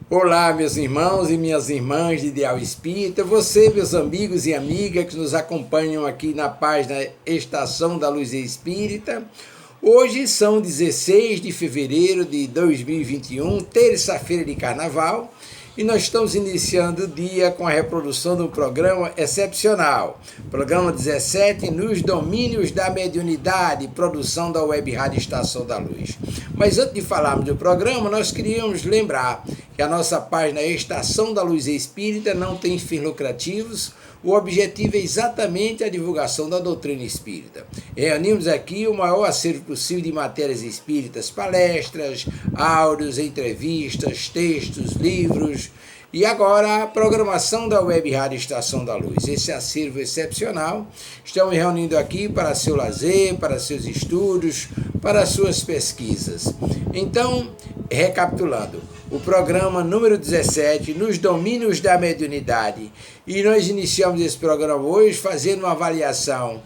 Olá, meus irmãos e minhas irmãs de Ideal Espírita, você, meus amigos e amigas que nos acompanham aqui na página Estação da Luz Espírita. Hoje são 16 de fevereiro de 2021, terça-feira de carnaval, e nós estamos iniciando o dia com a reprodução de um programa excepcional. Programa 17, Nos Domínios da Mediunidade, produção da Web Rádio Estação da Luz. Mas antes de falarmos do programa, nós queríamos lembrar que a nossa página Estação da Luz Espírita não tem fins lucrativos. O objetivo é exatamente a divulgação da doutrina espírita. Reunimos aqui o maior acervo possível de matérias espíritas, palestras, áudios, entrevistas, textos, livros. E agora a programação da Web Rádio Estação da Luz. Esse acervo excepcional. Estamos reunindo aqui para seu lazer, para seus estudos, para suas pesquisas. Então, recapitulando, o programa número 17, Nos Domínios da Mediunidade. E nós iniciamos esse programa hoje fazendo uma avaliação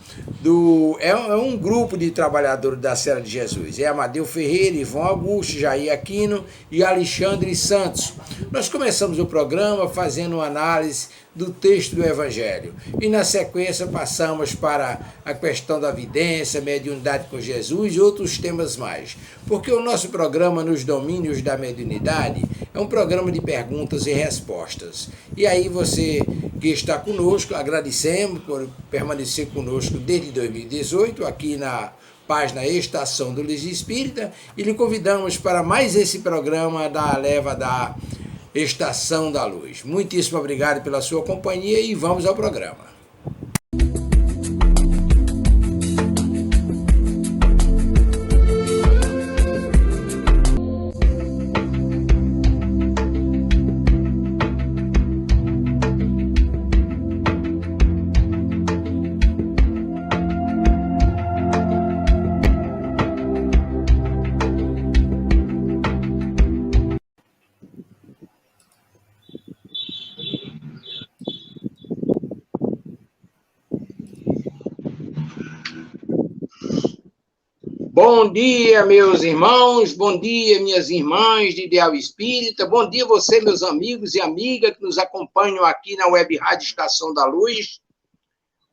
é um grupo de trabalhadores da Serra de Jesus. É Amadeu Ferreira, Ivon Augusto, Jair Aquino e Alexandre Santos. Nós começamos o programa fazendo uma análise do texto do Evangelho. E na sequência passamos para a questão da vidência, mediunidade com Jesus e outros temas mais. Porque o nosso programa Nos Domínios da Mediunidade é um programa de perguntas e respostas. E aí você que está conosco, agradecemos por permanecer conosco desde 2018, aqui na página Estação do Luz Espírita, e lhe convidamos para mais esse programa da leva da Estação da Luz. Muitíssimo obrigado pela sua companhia e vamos ao programa. Bom dia, meus irmãos, bom dia, minhas irmãs de Ideal Espírita, bom dia você, meus amigos e amigas que nos acompanham aqui na Web Rádio Estação da Luz.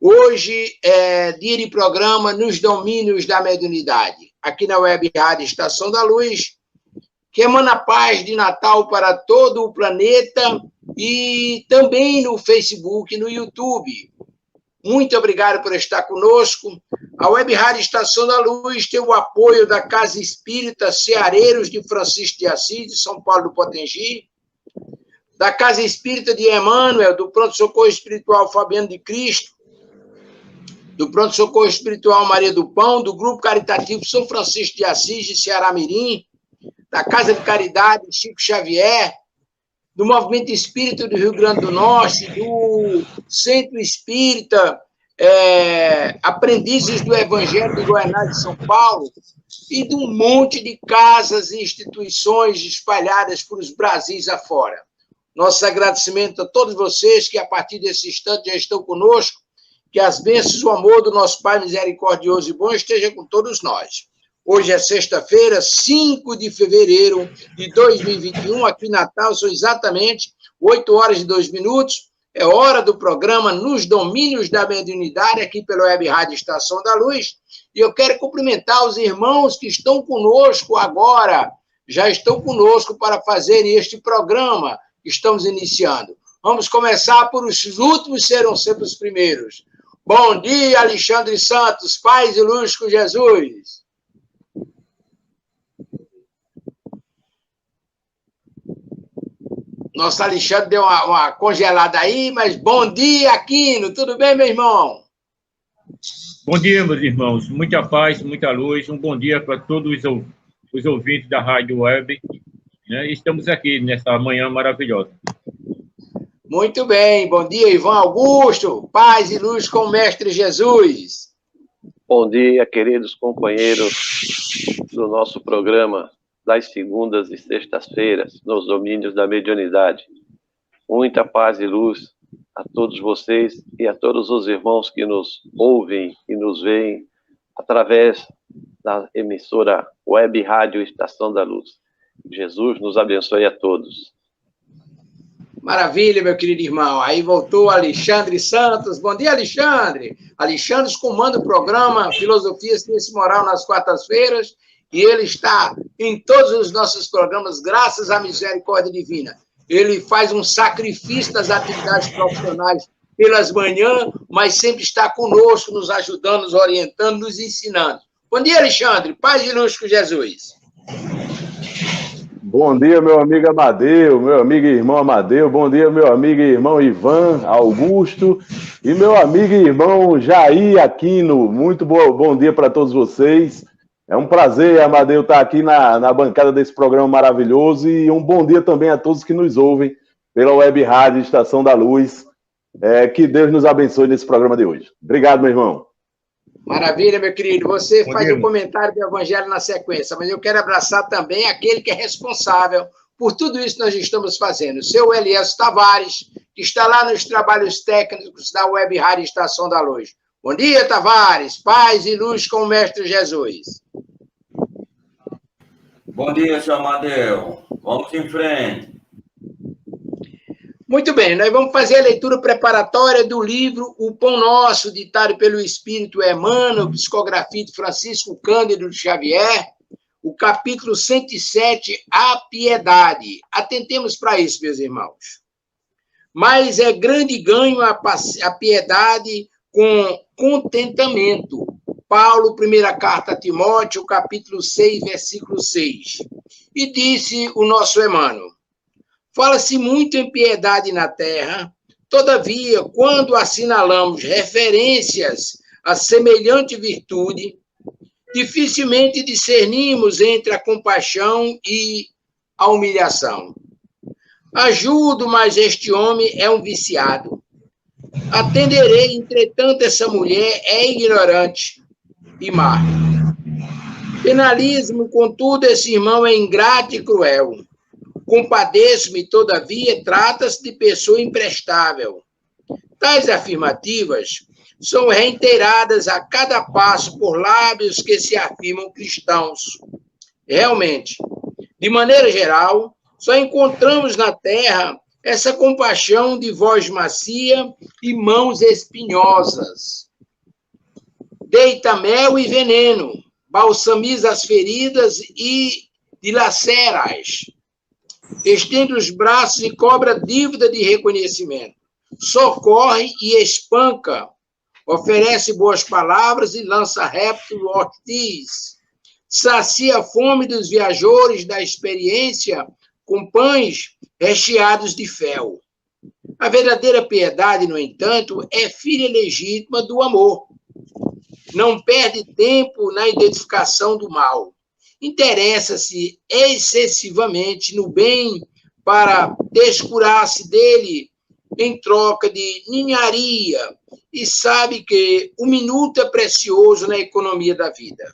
Hoje é dia de programa Nos Domínios da Mediunidade, aqui na Web Rádio Estação da Luz, que emana paz de Natal para todo o planeta e também no Facebook e no YouTube. Muito obrigado por estar conosco. A Web Rádio Estação da Luz tem o apoio da Casa Espírita Ceareiros de Francisco de Assis, de São Paulo do Potengi, da Casa Espírita de Emmanuel, do Pronto Socorro Espiritual Fabiano de Cristo, do Pronto Socorro Espiritual Maria do Pão, do Grupo Caritativo São Francisco de Assis, de Ceará Mirim, da Casa de Caridade Chico Xavier, do Movimento Espírita do Rio Grande do Norte, do Centro Espírita Aprendizes do Evangelho do Goiás de São Paulo, e de um monte de casas e instituições espalhadas por os Brasis afora. Nosso agradecimento a todos vocês que, a partir desse instante, já estão conosco, que as bênçãos e o amor do nosso Pai misericordioso e bom esteja com todos nós. Hoje é sexta-feira, 5 de fevereiro de 2021, aqui em Natal, são exatamente 8 horas e 2 minutos. É hora do programa Nos Domínios da Mediunidade, aqui pela Web Rádio Estação da Luz. E eu quero cumprimentar os irmãos que estão conosco agora, já estão conosco para fazerem este programa que estamos iniciando. Vamos começar por os últimos, serão sempre os primeiros. Bom dia, Alexandre Santos, paz e luz com Jesus. Nosso Alexandre deu uma congelada aí, mas bom dia, Aquino. Tudo bem, meu irmão? Bom dia, meus irmãos. Muita paz, muita luz. Um bom dia para todos os ouvintes da Rádio Web. Né? Estamos aqui nessa manhã maravilhosa. Muito bem. Bom dia, Ivon Augusto. Paz e luz com o Mestre Jesus. Bom dia, queridos companheiros do nosso programa das segundas e sextas-feiras, nos domínios da mediunidade. Muita paz e luz a todos vocês e a todos os irmãos que nos ouvem e nos veem através da emissora Web Rádio Estação da Luz. Jesus nos abençoe a todos. Maravilha, meu querido irmão. Aí voltou Alexandre Santos. Bom dia, Alexandre. Alexandre comanda o programa Filosofia, Ciência e Moral nas quartas-feiras e ele está em todos os nossos programas, graças à misericórdia divina. Ele faz um sacrifício das atividades profissionais pelas manhãs, mas sempre está conosco, nos ajudando, nos orientando, nos ensinando. Bom dia, Alexandre. Paz e luz com Jesus. Bom dia, meu amigo Amadeu, meu amigo e irmão Amadeu. Bom dia, meu amigo e irmão Ivan Augusto e meu amigo e irmão Jair Aquino. Muito bom dia para todos vocês. É um prazer, Amadeu, estar aqui na bancada desse programa maravilhoso e um bom dia também a todos que nos ouvem pela Web Rádio Estação da Luz. Que Deus nos abençoe nesse programa de hoje. Obrigado, meu irmão. Maravilha, meu querido. Você faz um comentário do Evangelho na sequência, mas eu quero abraçar também aquele que é responsável por tudo isso que nós estamos fazendo. O seu Elias Tavares, que está lá nos trabalhos técnicos da Web Rádio Estação da Luz. Bom dia, Tavares. Paz e luz com o Mestre Jesus. Bom dia, seu Amadeu. Vamos em frente. Muito bem, nós vamos fazer a leitura preparatória do livro O Pão Nosso, ditado pelo Espírito Emmanuel, psicografia de Francisco Cândido Xavier, o capítulo 107, A Piedade. Atentemos para isso, meus irmãos. Mas é grande ganho a piedade com contentamento. Paulo, primeira carta a Timóteo, capítulo 6, versículo 6. E disse o nosso Emmanuel: fala-se muito em piedade na terra, todavia, quando assinalamos referências a semelhante virtude, dificilmente discernimos entre a compaixão e a humilhação. Ajudo, mas este homem é um viciado. Atenderei, entretanto, essa mulher é ignorante e má. Penalizo-me, contudo, esse irmão é ingrato e cruel. Compadeço-me, todavia, trata-se de pessoa imprestável. Tais afirmativas são reiteradas a cada passo por lábios que se afirmam cristãos. Realmente, de maneira geral, só encontramos na terra essa compaixão de voz macia e mãos espinhosas. Deita mel e veneno, balsamiza as feridas e dilacera-as. Estende os braços e cobra dívida de reconhecimento. Socorre e espanca. Oferece boas palavras e lança réptil hostis. Sacia a fome dos viajores da experiência com pães recheados de fel. A verdadeira piedade, no entanto, é filha legítima do amor. Não perde tempo na identificação do mal. Interessa-se excessivamente no bem para descurar-se dele em troca de ninharia e sabe que o minuto é precioso na economia da vida.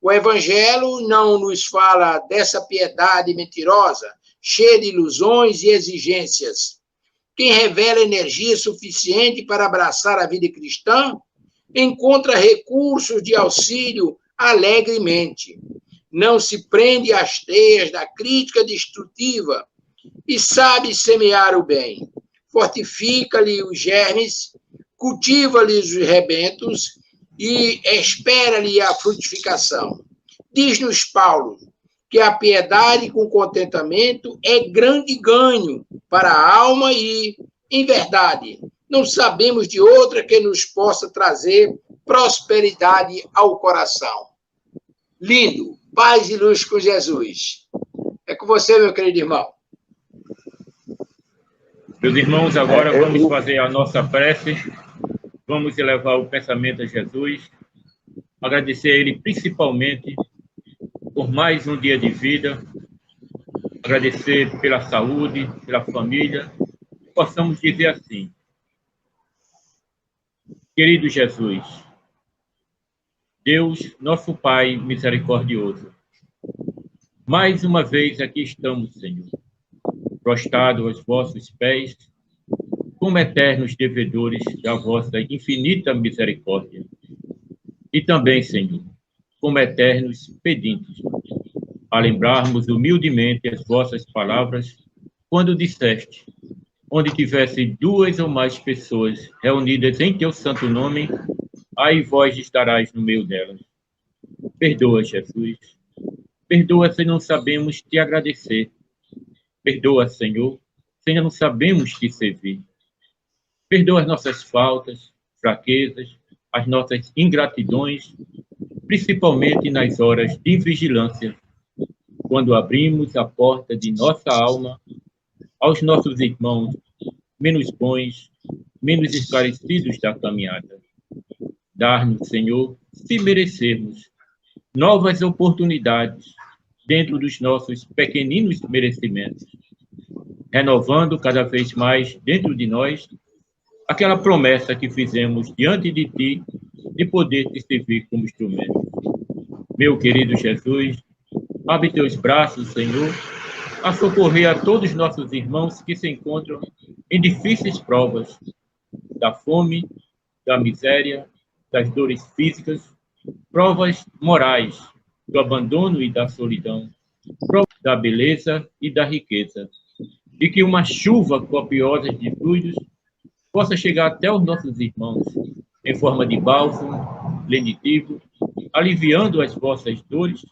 O Evangelho não nos fala dessa piedade mentirosa, cheia de ilusões e exigências. Quem revela energia suficiente para abraçar a vida cristã encontra recursos de auxílio alegremente. Não se prende às teias da crítica destrutiva e sabe semear o bem. Fortifica-lhe os germes, cultiva-lhe os rebentos e espera-lhe a frutificação. Diz-nos Paulo que a piedade com contentamento é grande ganho para a alma e, em verdade, não sabemos de outra que nos possa trazer prosperidade ao coração. Lindo! Paz e luz com Jesus. É com você, meu querido irmão. Meus irmãos, agora vamos fazer a nossa prece. Vamos elevar o pensamento a Jesus. Agradecer a Ele principalmente por mais um dia de vida. Agradecer pela saúde, pela família. Possamos dizer assim: querido Jesus, Deus, nosso Pai misericordioso, mais uma vez aqui estamos, Senhor, prostrados aos vossos pés, como eternos devedores da vossa infinita misericórdia. E também, Senhor, como eternos pedintes, a lembrarmos humildemente as vossas palavras, quando disseste: onde tivesse 2 ou mais pessoas reunidas em teu santo nome, aí vós estarás no meio delas. Perdoa, Jesus. Perdoa se não sabemos te agradecer. Perdoa, Senhor, se não sabemos te servir. Perdoa as nossas faltas, fraquezas, as nossas ingratidões, principalmente nas horas de vigilância, quando abrimos a porta de nossa alma aos nossos irmãos menos bons, menos esclarecidos da caminhada. Dar-nos, Senhor, se merecermos, novas oportunidades dentro dos nossos pequeninos merecimentos, renovando cada vez mais dentro de nós aquela promessa que fizemos diante de Ti de poder Te servir como instrumento. Meu querido Jesus, abre Teus braços, Senhor, a socorrer a todos os nossos irmãos que se encontram em difíceis provas da fome, da miséria, das dores físicas, provas morais, do abandono e da solidão, provas da beleza e da riqueza, e que uma chuva copiosa de fluidos possa chegar até os nossos irmãos em forma de bálsamo, lenitivo, aliviando as vossas dores,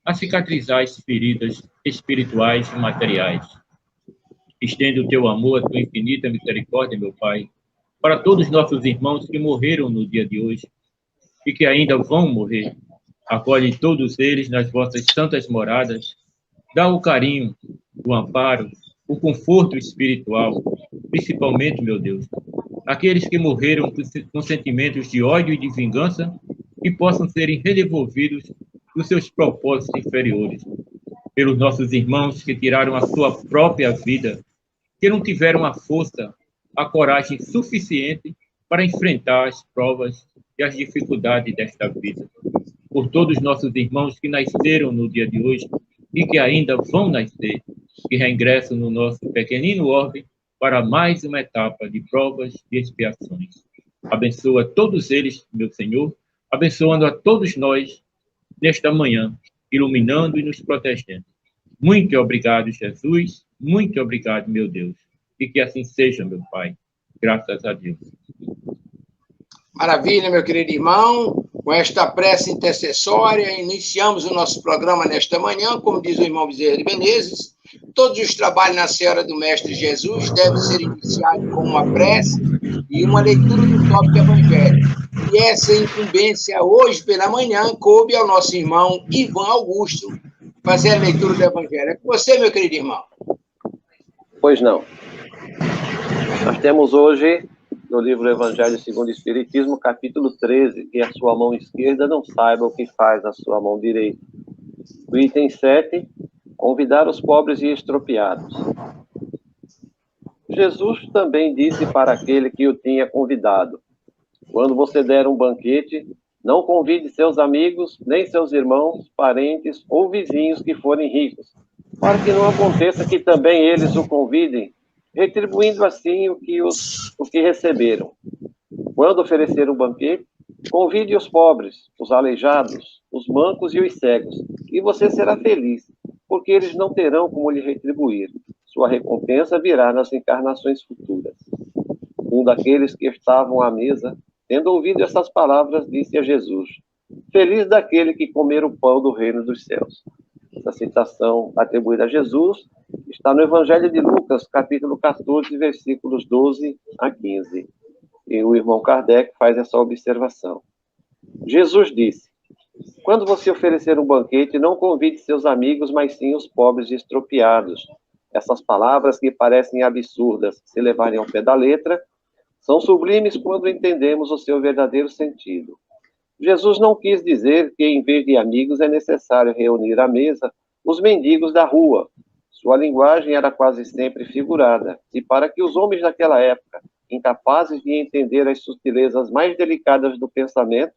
a cicatrizar as feridas espirituais e materiais. Estende o teu amor, a tua infinita misericórdia, meu Pai, para todos os nossos irmãos que morreram no dia de hoje e que ainda vão morrer. Acolhe todos eles nas vossas santas moradas. Dá o carinho, o amparo, o conforto espiritual, principalmente, meu Deus, aqueles que morreram com sentimentos de ódio e de vingança, que possam serem redevolvidos dos seus propósitos inferiores, pelos nossos irmãos que tiraram a sua própria vida, que não tiveram a força, a coragem suficiente para enfrentar as provas e as dificuldades desta vida. Por todos os nossos irmãos que nasceram no dia de hoje e que ainda vão nascer, que reingressam no nosso pequenino orbe para mais uma etapa de provas e expiações. Abençoa todos eles, meu Senhor, abençoando a todos nós nesta manhã, iluminando e nos protegendo. Muito obrigado, Jesus. Muito obrigado, meu Deus. E que assim seja, meu Pai. Graças a Deus. Maravilha, meu querido irmão. Com esta prece intercessória, iniciamos o nosso programa nesta manhã, como diz o irmão Bezerra de Menezes. Todos os trabalhos na Seara do Mestre Jesus devem ser iniciados com uma prece e uma leitura do tópico evangélico. E essa incumbência, hoje pela manhã, coube ao nosso irmão Ivan Augusto fazer a leitura do Evangelho. É com você, meu querido irmão. Pois não. Nós temos hoje, no livro Evangelho segundo o Espiritismo, capítulo 13, que a sua mão esquerda não saiba o que faz a sua mão direita. O item 7, convidar os pobres e estropiados. Jesus também disse para aquele que o tinha convidado: quando você der um banquete, não convide seus amigos, nem seus irmãos, parentes ou vizinhos que forem ricos, para que não aconteça que também eles o convidem, retribuindo assim o que receberam. Quando oferecer um banquete, convide os pobres, os aleijados, os mancos e os cegos, e você será feliz, porque eles não terão como lhe retribuir. Sua recompensa virá nas encarnações futuras. Um daqueles que estavam à mesa, tendo ouvido essas palavras, disse a Jesus: feliz daquele que comer o pão do reino dos céus. Essa citação atribuída a Jesus está no Evangelho de Lucas, capítulo 14, versículos 12 a 15. E o irmão Kardec faz essa observação. Jesus disse: quando você oferecer um banquete, não convide seus amigos, mas sim os pobres e estropiados. Essas palavras, que parecem absurdas se levarem ao pé da letra, são sublimes quando entendemos o seu verdadeiro sentido. Jesus não quis dizer que, em vez de amigos, é necessário reunir à mesa os mendigos da rua. Sua linguagem era quase sempre figurada, e para que os homens daquela época, incapazes de entender as sutilezas mais delicadas do pensamento,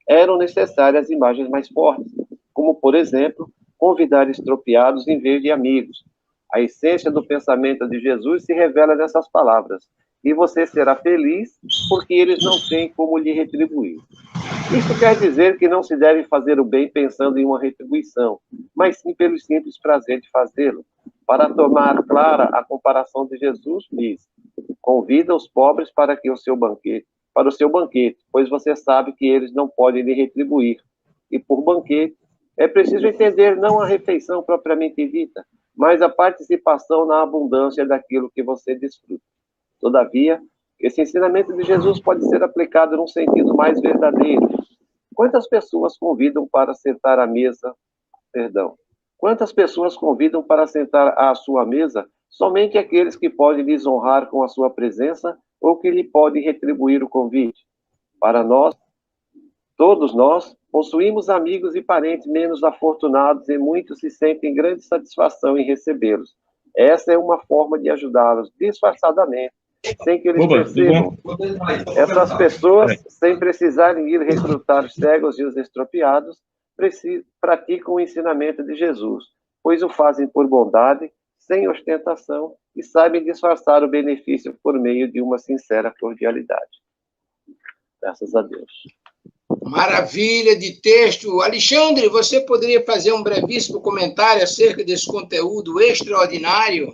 eram necessárias imagens mais fortes, como, por exemplo, convidar estropiados em vez de amigos. A essência do pensamento de Jesus se revela nessas palavras: e você será feliz, porque eles não têm como lhe retribuir. Isso quer dizer que não se deve fazer o bem pensando em uma retribuição, mas sim pelo simples prazer de fazê-lo. Para tornar clara a comparação de Jesus, diz: convida os pobres para o seu banquete, pois você sabe que eles não podem lhe retribuir. E por banquete, é preciso entender não a refeição propriamente dita, mas a participação na abundância daquilo que você desfruta. Todavia, esse ensinamento de Jesus pode ser aplicado num sentido mais verdadeiro. Quantas pessoas convidam para sentar à mesa, Quantas pessoas convidam para sentar à sua mesa somente aqueles que podem lhes honrar com a sua presença ou que lhe podem retribuir o convite? Para nós, todos nós, possuímos amigos e parentes menos afortunados e muitos se sentem grande satisfação em recebê-los. Essa é uma forma de ajudá-los disfarçadamente, sem que eles percebam. Essas pessoas, sem precisarem ir recrutar os cegos e os estropiados, praticam o ensinamento de Jesus, pois o fazem por bondade, sem ostentação, e sabem disfarçar o benefício por meio de uma sincera cordialidade. Graças a Deus. Maravilha de texto. Alexandre, você poderia fazer um brevíssimo comentário acerca desse conteúdo extraordinário?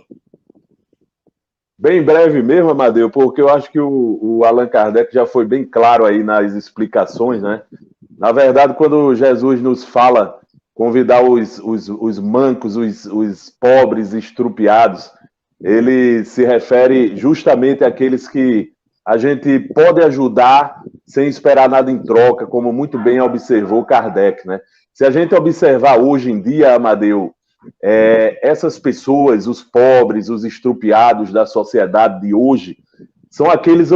Bem breve mesmo, Amadeu, porque eu acho que o Allan Kardec já foi bem claro aí nas explicações, né? Na verdade, quando Jesus nos fala convidar os mancos, os pobres, estrupiados, ele se refere justamente àqueles que a gente pode ajudar sem esperar nada em troca, como muito bem observou Kardec, né? Se a gente observar hoje em dia, Amadeu, essas pessoas, os pobres, os estrupiados da sociedade de hoje, são aqueles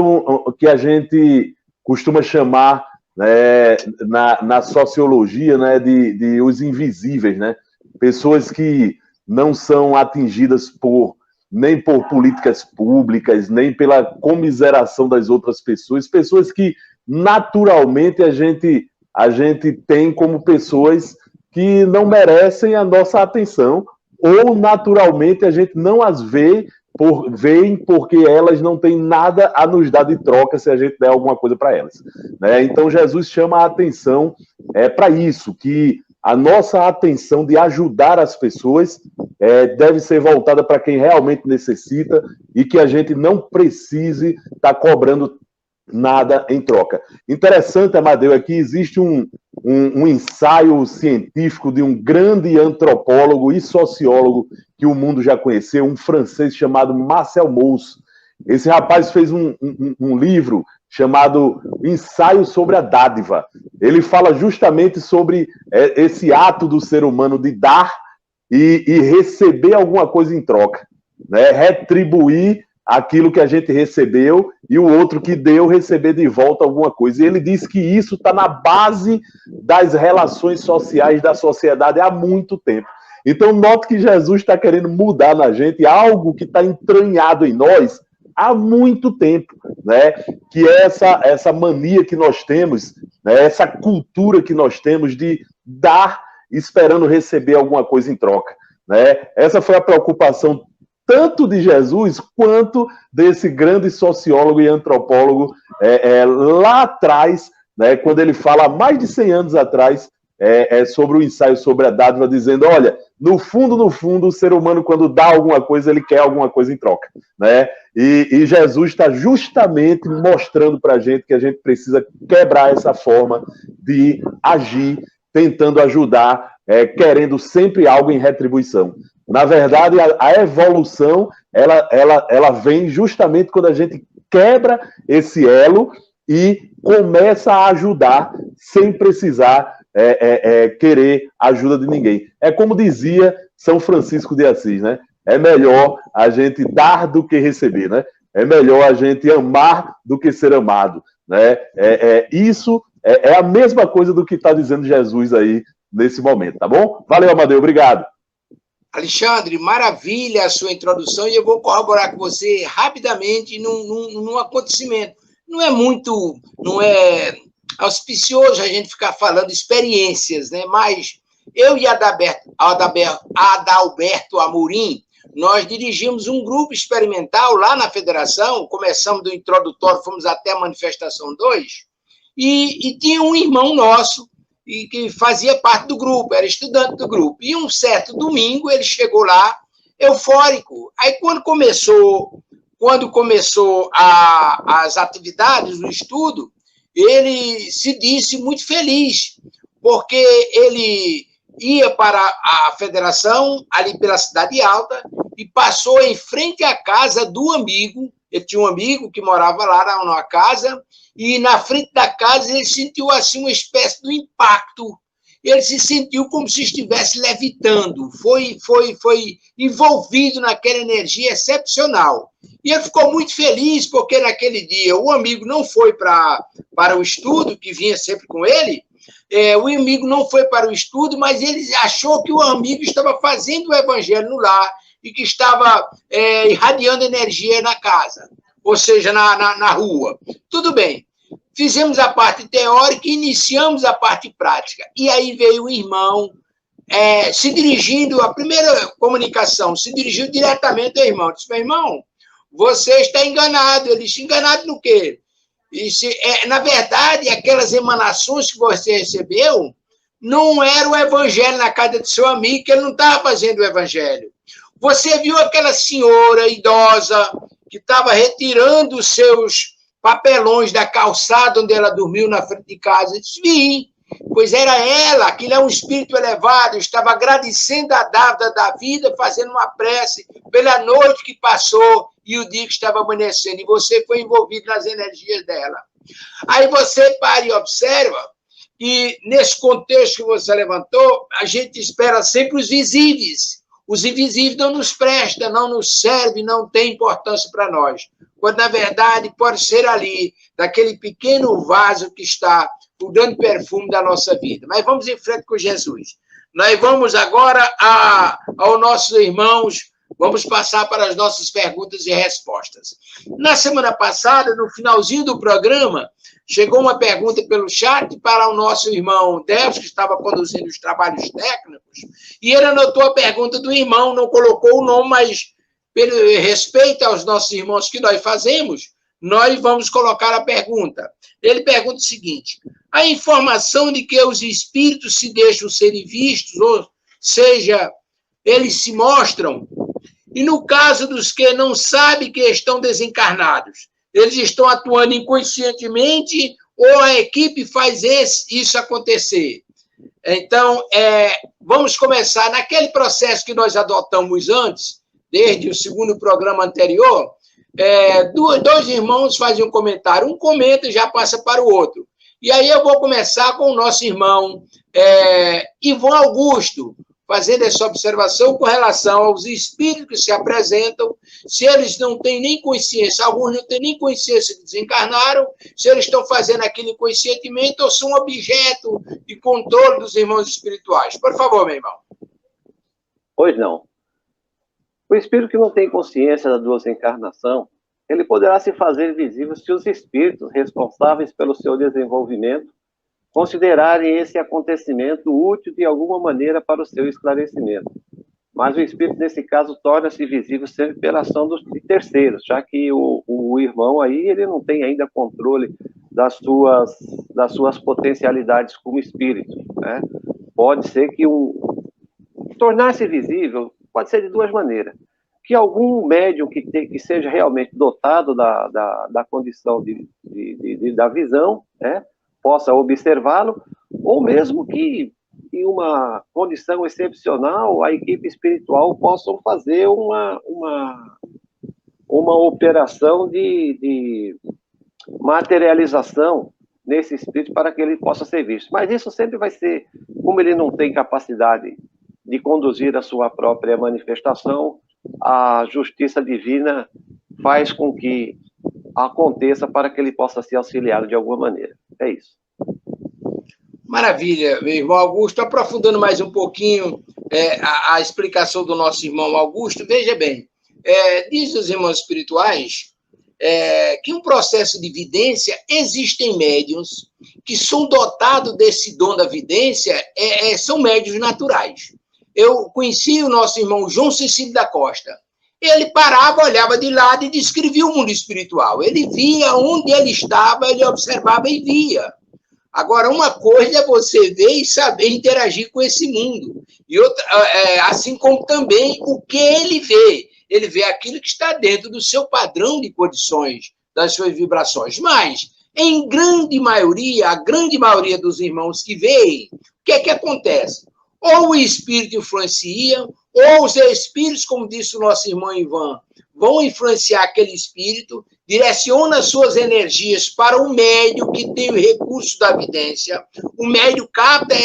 que a gente costuma chamar, né, na sociologia, né, de os invisíveis, né? Pessoas que não são atingidas nem por políticas públicas, nem pela comiseração das outras pessoas, pessoas que naturalmente a gente tem como pessoas que não merecem a nossa atenção, ou naturalmente a gente não as veem porque elas não têm nada a nos dar de troca se a gente der alguma coisa para elas, né? Então Jesus chama a atenção para isso, que a nossa atenção de ajudar as pessoas deve ser voltada para quem realmente necessita e que a gente não precise estar cobrando nada em troca. Interessante, Amadeu, é que existe um ensaio científico de um grande antropólogo e sociólogo que o mundo já conheceu, um francês chamado Marcel Mauss. Esse rapaz fez um livro chamado Ensaio sobre a Dádiva. Ele fala justamente sobre esse ato do ser humano de dar e receber alguma coisa em troca, né? Retribuir aquilo que a gente recebeu e o outro que deu receber de volta alguma coisa. E ele diz que isso está na base das relações sociais da sociedade há muito tempo. Então, note que Jesus está querendo mudar na gente algo que está entranhado em nós há muito tempo, né? Que é essa mania que nós temos, né? Essa cultura que nós temos de dar esperando receber alguma coisa em troca, né? Essa foi a preocupação tanto de Jesus quanto desse grande sociólogo e antropólogo lá atrás, né, quando ele fala há mais de 100 anos atrás sobre o ensaio sobre a dádiva, dizendo, olha, no fundo, o ser humano, quando dá alguma coisa, ele quer alguma coisa em troca, né? E Jesus está justamente mostrando para a gente que a gente precisa quebrar essa forma de agir, tentando ajudar, querendo sempre algo em retribuição. Na verdade, a evolução, ela vem justamente quando a gente quebra esse elo e começa a ajudar sem precisar querer ajuda de ninguém. É como dizia São Francisco de Assis, né? É melhor a gente dar do que receber, né? É melhor a gente amar do que ser amado, né? Isso é a mesma coisa do que está dizendo Jesus aí nesse momento, tá bom? Valeu, Amadeu, obrigado. Alexandre, maravilha a sua introdução e eu vou corroborar com você rapidamente num acontecimento. Não é auspicioso a gente ficar falando experiências, né? Mas eu e Adalberto Amorim, nós dirigimos um grupo experimental lá na Federação, começamos do introdutório, fomos até a manifestação 2, e tinha um irmão nosso, e que fazia parte do grupo, era estudante do grupo. E um certo domingo ele chegou lá eufórico. Aí, quando começou as atividades, o estudo, ele se disse muito feliz, porque ele ia para a federação, ali pela Cidade Alta, e passou em frente à casa do amigo. Ele tinha um amigo que morava lá numa casa, e na frente da casa ele sentiu assim uma espécie de impacto. Ele se sentiu como se estivesse levitando, foi envolvido naquela energia excepcional. E ele ficou muito feliz, porque naquele dia o amigo não foi para o estudo, que vinha sempre com ele, o amigo não foi para o estudo, mas ele achou que o amigo estava fazendo o evangelho no lar e que estava irradiando energia na casa, ou seja, na rua. Tudo bem. Fizemos a parte teórica e iniciamos a parte prática. E aí veio o irmão se dirigindo, a primeira comunicação, se dirigiu diretamente ao irmão. Disse, meu irmão, você está enganado. Ele disse, enganado no quê? Disse, na verdade, aquelas emanações que você recebeu não era o evangelho na casa do seu amigo, que ele não estava fazendo o evangelho. Você viu aquela senhora idosa que estava retirando os seus papelões da calçada onde ela dormiu na frente de casa? Eu disse, vi, pois era ela, aquilo é um espírito elevado, estava agradecendo a dávida da vida, fazendo uma prece pela noite que passou e o dia que estava amanhecendo, e você foi envolvido nas energias dela. Aí você para e observa que, nesse contexto que você levantou, a gente espera sempre os visíveis. Os invisíveis não nos prestam, não nos servem, não tem importância para nós. Quando, na verdade, pode ser ali, daquele pequeno vaso que está o grande perfume da nossa vida. Mas vamos em frente com Jesus. Nós vamos agora aos nossos irmãos, vamos passar para as nossas perguntas e respostas. Na semana passada, no finalzinho do programa, chegou uma pergunta pelo chat para o nosso irmão Deus, que estava conduzindo os trabalhos técnicos, e ele anotou a pergunta do irmão, não colocou o nome, mas pelo respeito aos nossos irmãos que nós fazemos, nós vamos colocar a pergunta. Ele pergunta o seguinte, a informação de que os espíritos se deixam serem vistos, ou seja, eles se mostram, e no caso dos que não sabem que estão desencarnados, eles estão atuando inconscientemente ou a equipe faz isso acontecer? Então, vamos começar naquele processo que nós adotamos antes, desde o segundo programa anterior, dois irmãos fazem um comentário, um comenta e já passa para o outro. E aí eu vou começar com o nosso irmão Ivan Augusto, fazendo essa observação com relação aos espíritos que se apresentam, se eles não têm nem consciência, alguns não têm nem consciência que desencarnaram, se eles estão fazendo aquilo inconscientemente ou são objeto de controle dos irmãos espirituais. Por favor, meu irmão. Pois não. O espírito que não tem consciência da desencarnação, ele poderá se fazer visível se os espíritos responsáveis pelo seu desenvolvimento considerarem esse acontecimento útil de alguma maneira para o seu esclarecimento. Mas o espírito, nesse caso, torna-se visível sempre pela ação de terceiros, já que o irmão aí, ele não tem ainda controle das suas potencialidades como espírito, né? Pode ser que tornar-se visível pode ser de duas maneiras. Que algum médium que seja realmente dotado da condição da visão, né, possa observá-lo, ou mesmo que em uma condição excepcional, a equipe espiritual possa fazer uma operação de materialização nesse espírito para que ele possa ser visto. Mas isso sempre vai ser, como ele não tem capacidade de conduzir a sua própria manifestação, a justiça divina faz com que aconteça para que ele possa ser auxiliado de alguma maneira. É isso. Maravilha, meu irmão Augusto. Aprofundando mais um pouquinho a explicação do nosso irmão Augusto, veja bem, diz os irmãos espirituais que um processo de vidência, existem médiuns que são dotados desse dom da vidência, são médiuns naturais. Eu conheci o nosso irmão João Cecílio da Costa. Ele parava, olhava de lado e descrevia o mundo espiritual. Ele via onde ele estava, ele observava e via. Agora, uma coisa é você ver e saber interagir com esse mundo. E outra, assim como também o que ele vê. Ele vê aquilo que está dentro do seu padrão de condições, das suas vibrações. Mas, em grande maioria, a grande maioria dos irmãos que veem, o que é que acontece? Ou o espírito influencia, ou os espíritos, como disse o nosso irmão Ivan, vão influenciar aquele espírito, direciona suas energias para o médium que tem o recurso da vidência, o médium capta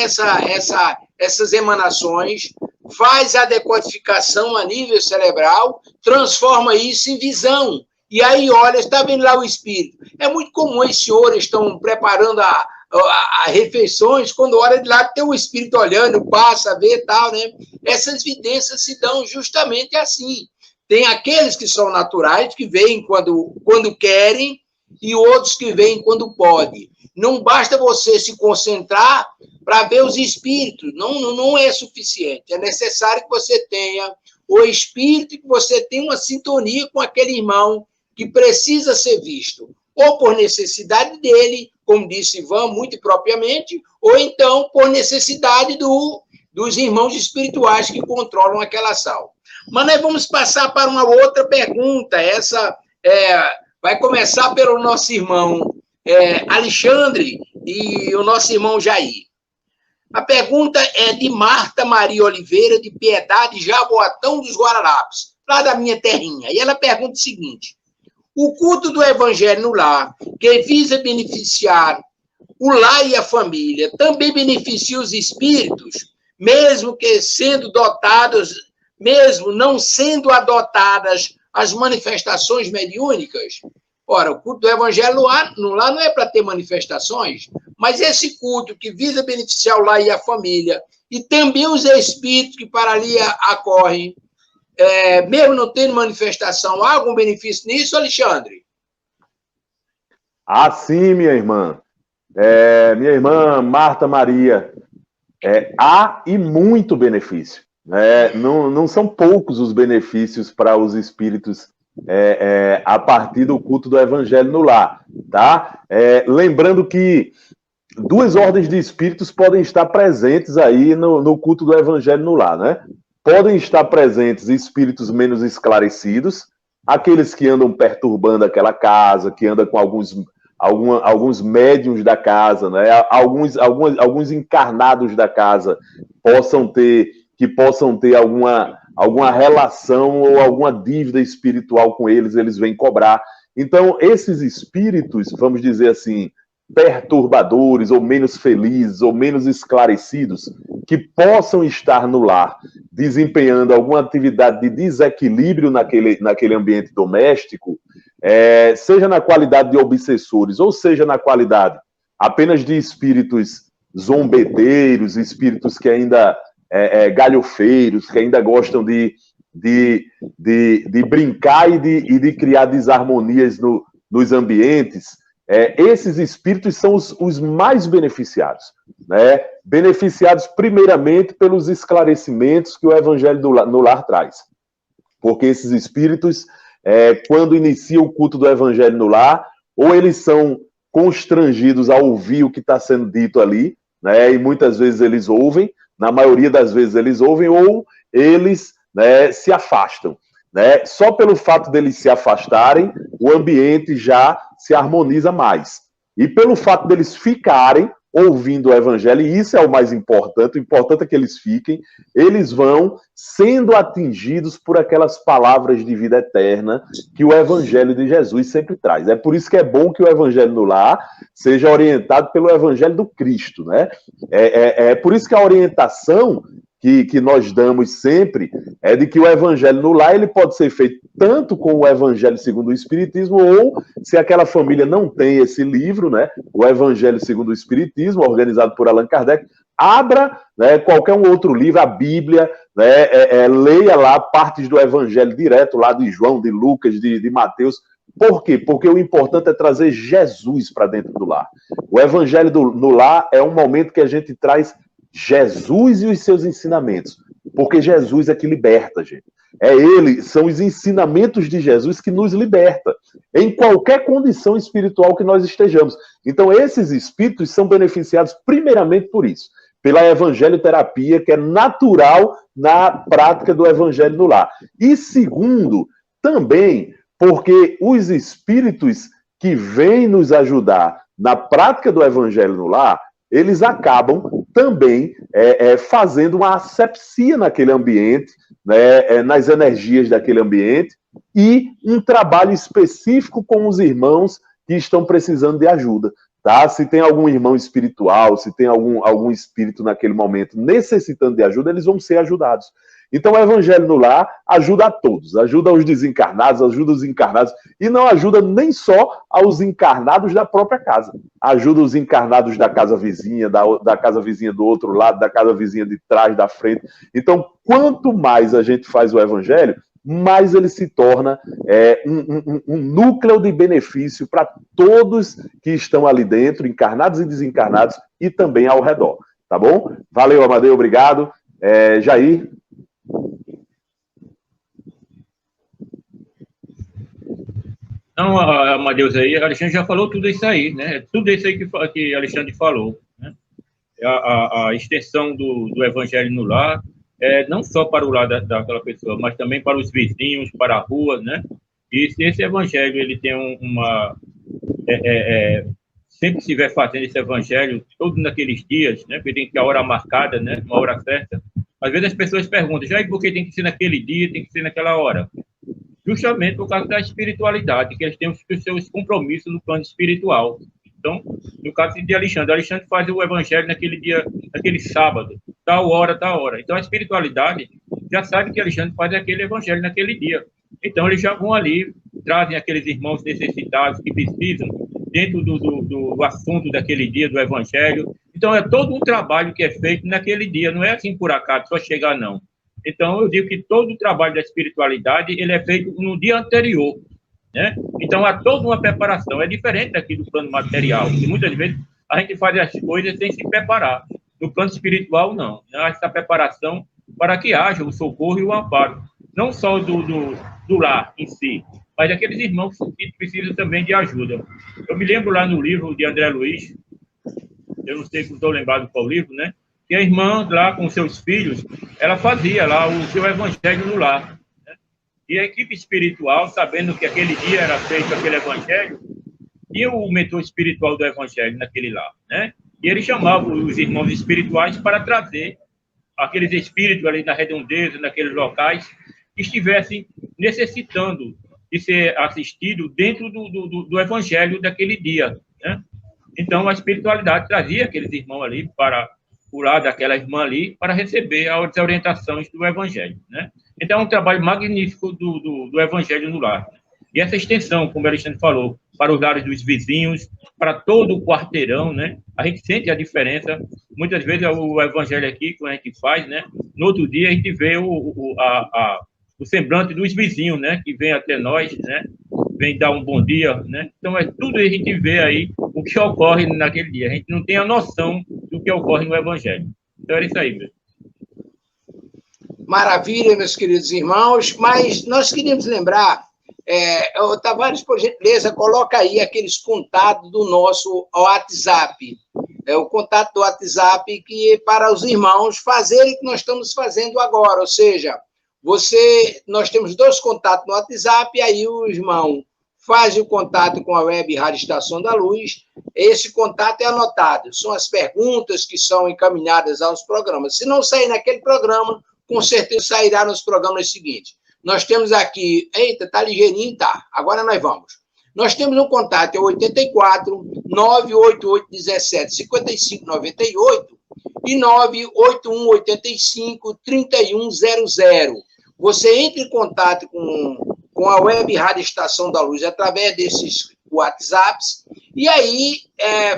essas emanações, faz a decodificação a nível cerebral, transforma isso em visão. E aí, olha, está vendo lá o espírito. É muito comum os senhores estão preparando a refeições, quando olha de lá, tem o espírito olhando, passa, vê e tal, né? Essas vidências se dão justamente assim. Tem aqueles que são naturais, que veem quando querem, e outros que veem quando podem. Não basta você se concentrar para ver os espíritos, não é suficiente. É necessário que você tenha o espírito, que você tenha uma sintonia com aquele irmão que precisa ser visto, ou por necessidade dele, como disse Ivan, muito propriamente, ou então por necessidade dos irmãos espirituais que controlam aquela sala. Mas nós vamos passar para uma outra pergunta. Essa vai começar pelo nosso irmão Alexandre e o nosso irmão Jair. A pergunta é de Marta Maria Oliveira, de Piedade, Jaboatão dos Guararapes, lá da minha terrinha. E ela pergunta o seguinte: o culto do Evangelho no lar, que visa beneficiar o lar e a família, também beneficia os espíritos, mesmo não sendo adotadas as manifestações mediúnicas? Ora, o culto do Evangelho no lar não é para ter manifestações, mas esse culto que visa beneficiar o lar e a família, e também os espíritos que para ali acorrem, mesmo não tendo manifestação, há algum benefício nisso, Alexandre? Ah, sim, minha irmã. Minha irmã Marta Maria, há e muito benefício. Não são poucos os benefícios para os espíritos a partir do culto do Evangelho no lar, tá? Lembrando que duas ordens de espíritos podem estar presentes aí no culto do Evangelho no lar, né? Podem estar presentes espíritos menos esclarecidos, aqueles que andam perturbando aquela casa, que andam com alguns médiuns da casa, né? Alguns encarnados da casa que possam ter alguma relação ou alguma dívida espiritual com eles vêm cobrar. Então, esses espíritos, vamos dizer assim, perturbadores, ou menos felizes, ou menos esclarecidos, que possam estar no lar, desempenhando alguma atividade de desequilíbrio naquele ambiente doméstico, seja na qualidade de obsessores, ou seja na qualidade apenas de espíritos zombeteiros, espíritos que ainda galhofeiros, que ainda gostam de brincar e de criar desarmonias nos ambientes, esses espíritos são os mais beneficiados, né? Beneficiados primeiramente pelos esclarecimentos que o Evangelho no lar traz. Porque esses espíritos, quando iniciam o culto do Evangelho no lar, ou eles são constrangidos a ouvir o que está sendo dito ali, né? E muitas vezes eles ouvem, na maioria das vezes eles ouvem, ou eles, né, se afastam, né? Só pelo fato deles se afastarem, o ambiente já se harmoniza mais. E pelo fato deles ficarem ouvindo o Evangelho, e isso é o mais importante, o importante é que eles fiquem, eles vão sendo atingidos por aquelas palavras de vida eterna que o Evangelho de Jesus sempre traz. É por isso que é bom que o Evangelho no lar seja orientado pelo Evangelho do Cristo, né? É por isso que a orientação que nós damos sempre é de que o Evangelho no lar ele pode ser feito tanto com o Evangelho segundo o Espiritismo, ou, se aquela família não tem esse livro, né, o Evangelho segundo o Espiritismo, organizado por Allan Kardec, abra, né, qualquer um outro livro, a Bíblia, né, leia lá partes do Evangelho direto, lá de João, de Lucas, de Mateus. Por quê? Porque o importante é trazer Jesus para dentro do lar. O Evangelho no lar é um momento que a gente traz Jesus e os seus ensinamentos, porque Jesus é que liberta, gente. São os ensinamentos de Jesus que nos liberta, em qualquer condição espiritual que nós estejamos. Então, esses espíritos são beneficiados primeiramente por isso, pela evangelioterapia, que é natural na prática do evangelho no lar. E segundo, também porque os espíritos que vêm nos ajudar na prática do evangelho no lar, eles acabam também fazendo uma asepsia naquele ambiente, né, nas energias daquele ambiente, e um trabalho específico com os irmãos que estão precisando de ajuda. Tá? Se tem algum irmão espiritual, se tem algum espírito naquele momento necessitando de ajuda, eles vão ser ajudados. Então, o Evangelho no Lar ajuda a todos, ajuda os desencarnados, ajuda os encarnados, e não ajuda nem só aos encarnados da própria casa, ajuda os encarnados da casa vizinha, da casa vizinha do outro lado, da casa vizinha de trás, da frente. Então, quanto mais a gente faz o Evangelho, mais ele se torna um núcleo de benefício para todos que estão ali dentro, encarnados e desencarnados, e também ao redor, tá bom? Valeu, Amadeu, obrigado. Jair? Não, Amadeus, aí, Alexandre já falou tudo isso aí, né? Tudo isso aí que Alexandre falou, né? A extensão do Evangelho no lar, não só para o lado daquela pessoa, mas também para os vizinhos, para a rua, né? E se esse Evangelho, ele tem sempre que estiver fazendo esse Evangelho, todos naqueles dias, né? Porque tem que ter a hora marcada, né? Uma hora certa. Às vezes as pessoas perguntam, já e por que tem que ser naquele dia, tem que ser naquela hora? Justamente por causa da espiritualidade, que eles têm os seus compromissos no plano espiritual. Então, no caso de Alexandre faz o Evangelho naquele dia, naquele sábado, tal hora. Então, a espiritualidade já sabe que Alexandre faz aquele Evangelho naquele dia. Então, eles já vão ali, trazem aqueles irmãos necessitados que precisam, dentro do assunto daquele dia, do Evangelho. Então, é todo um trabalho que é feito naquele dia, não é assim por acaso, só chegar, não. Então, eu digo que todo o trabalho da espiritualidade, ele é feito no dia anterior, né? Então, há toda uma preparação. É diferente daqui do plano material, que muitas vezes a gente faz as coisas sem se preparar. No plano espiritual, não. Há essa preparação para que haja o socorro e o amparo. Não só do lar em si, mas daqueles irmãos que precisam também de ajuda. Eu me lembro lá no livro de André Luiz, eu não sei se estou lembrado qual livro, né? Que a irmã lá com seus filhos, ela fazia lá o seu Evangelho no lar, né? E a equipe espiritual, sabendo que aquele dia era feito aquele Evangelho, tinha o mentor espiritual do Evangelho naquele lar, né? E ele chamava os irmãos espirituais para trazer aqueles espíritos ali na redondeza, naqueles locais, que estivessem necessitando de ser assistido dentro do Evangelho daquele dia, né? Então, a espiritualidade trazia aqueles irmãos ali para o lado daquela irmã ali, para receber as orientações do Evangelho, né? Então, é um trabalho magnífico do Evangelho no lar. E essa extensão, como o Alexandre falou, para os lares dos vizinhos, para todo o quarteirão, né? A gente sente a diferença. Muitas vezes, o Evangelho aqui, que a gente faz, né? No outro dia, a gente vê o semblante dos vizinhos, né? Que vem até nós, né? Vem dar um bom dia, né? Então, tudo a gente vê aí o que ocorre naquele dia. A gente não tem a noção do que ocorre no Evangelho. Então, era isso aí mesmo. Maravilha, meus queridos irmãos, mas nós queríamos lembrar, Tavares, por gentileza, coloca aí aqueles contatos do nosso WhatsApp. O contato do WhatsApp que é para os irmãos fazerem o que nós estamos fazendo agora, ou seja, nós temos 2 contatos no WhatsApp, e aí o irmão faz o contato com a Web Rádio Estação da Luz, esse contato é anotado, são as perguntas que são encaminhadas aos programas. Se não sair naquele programa, com certeza sairá nos programas seguintes. Nós temos aqui, tá ligeirinho, tá, agora nós vamos. Nós temos um contato, é 84 988 17 55 98 e 981 85 3100. Você entra em contato com a Web Rádio Estação da Luz através desses WhatsApps, e aí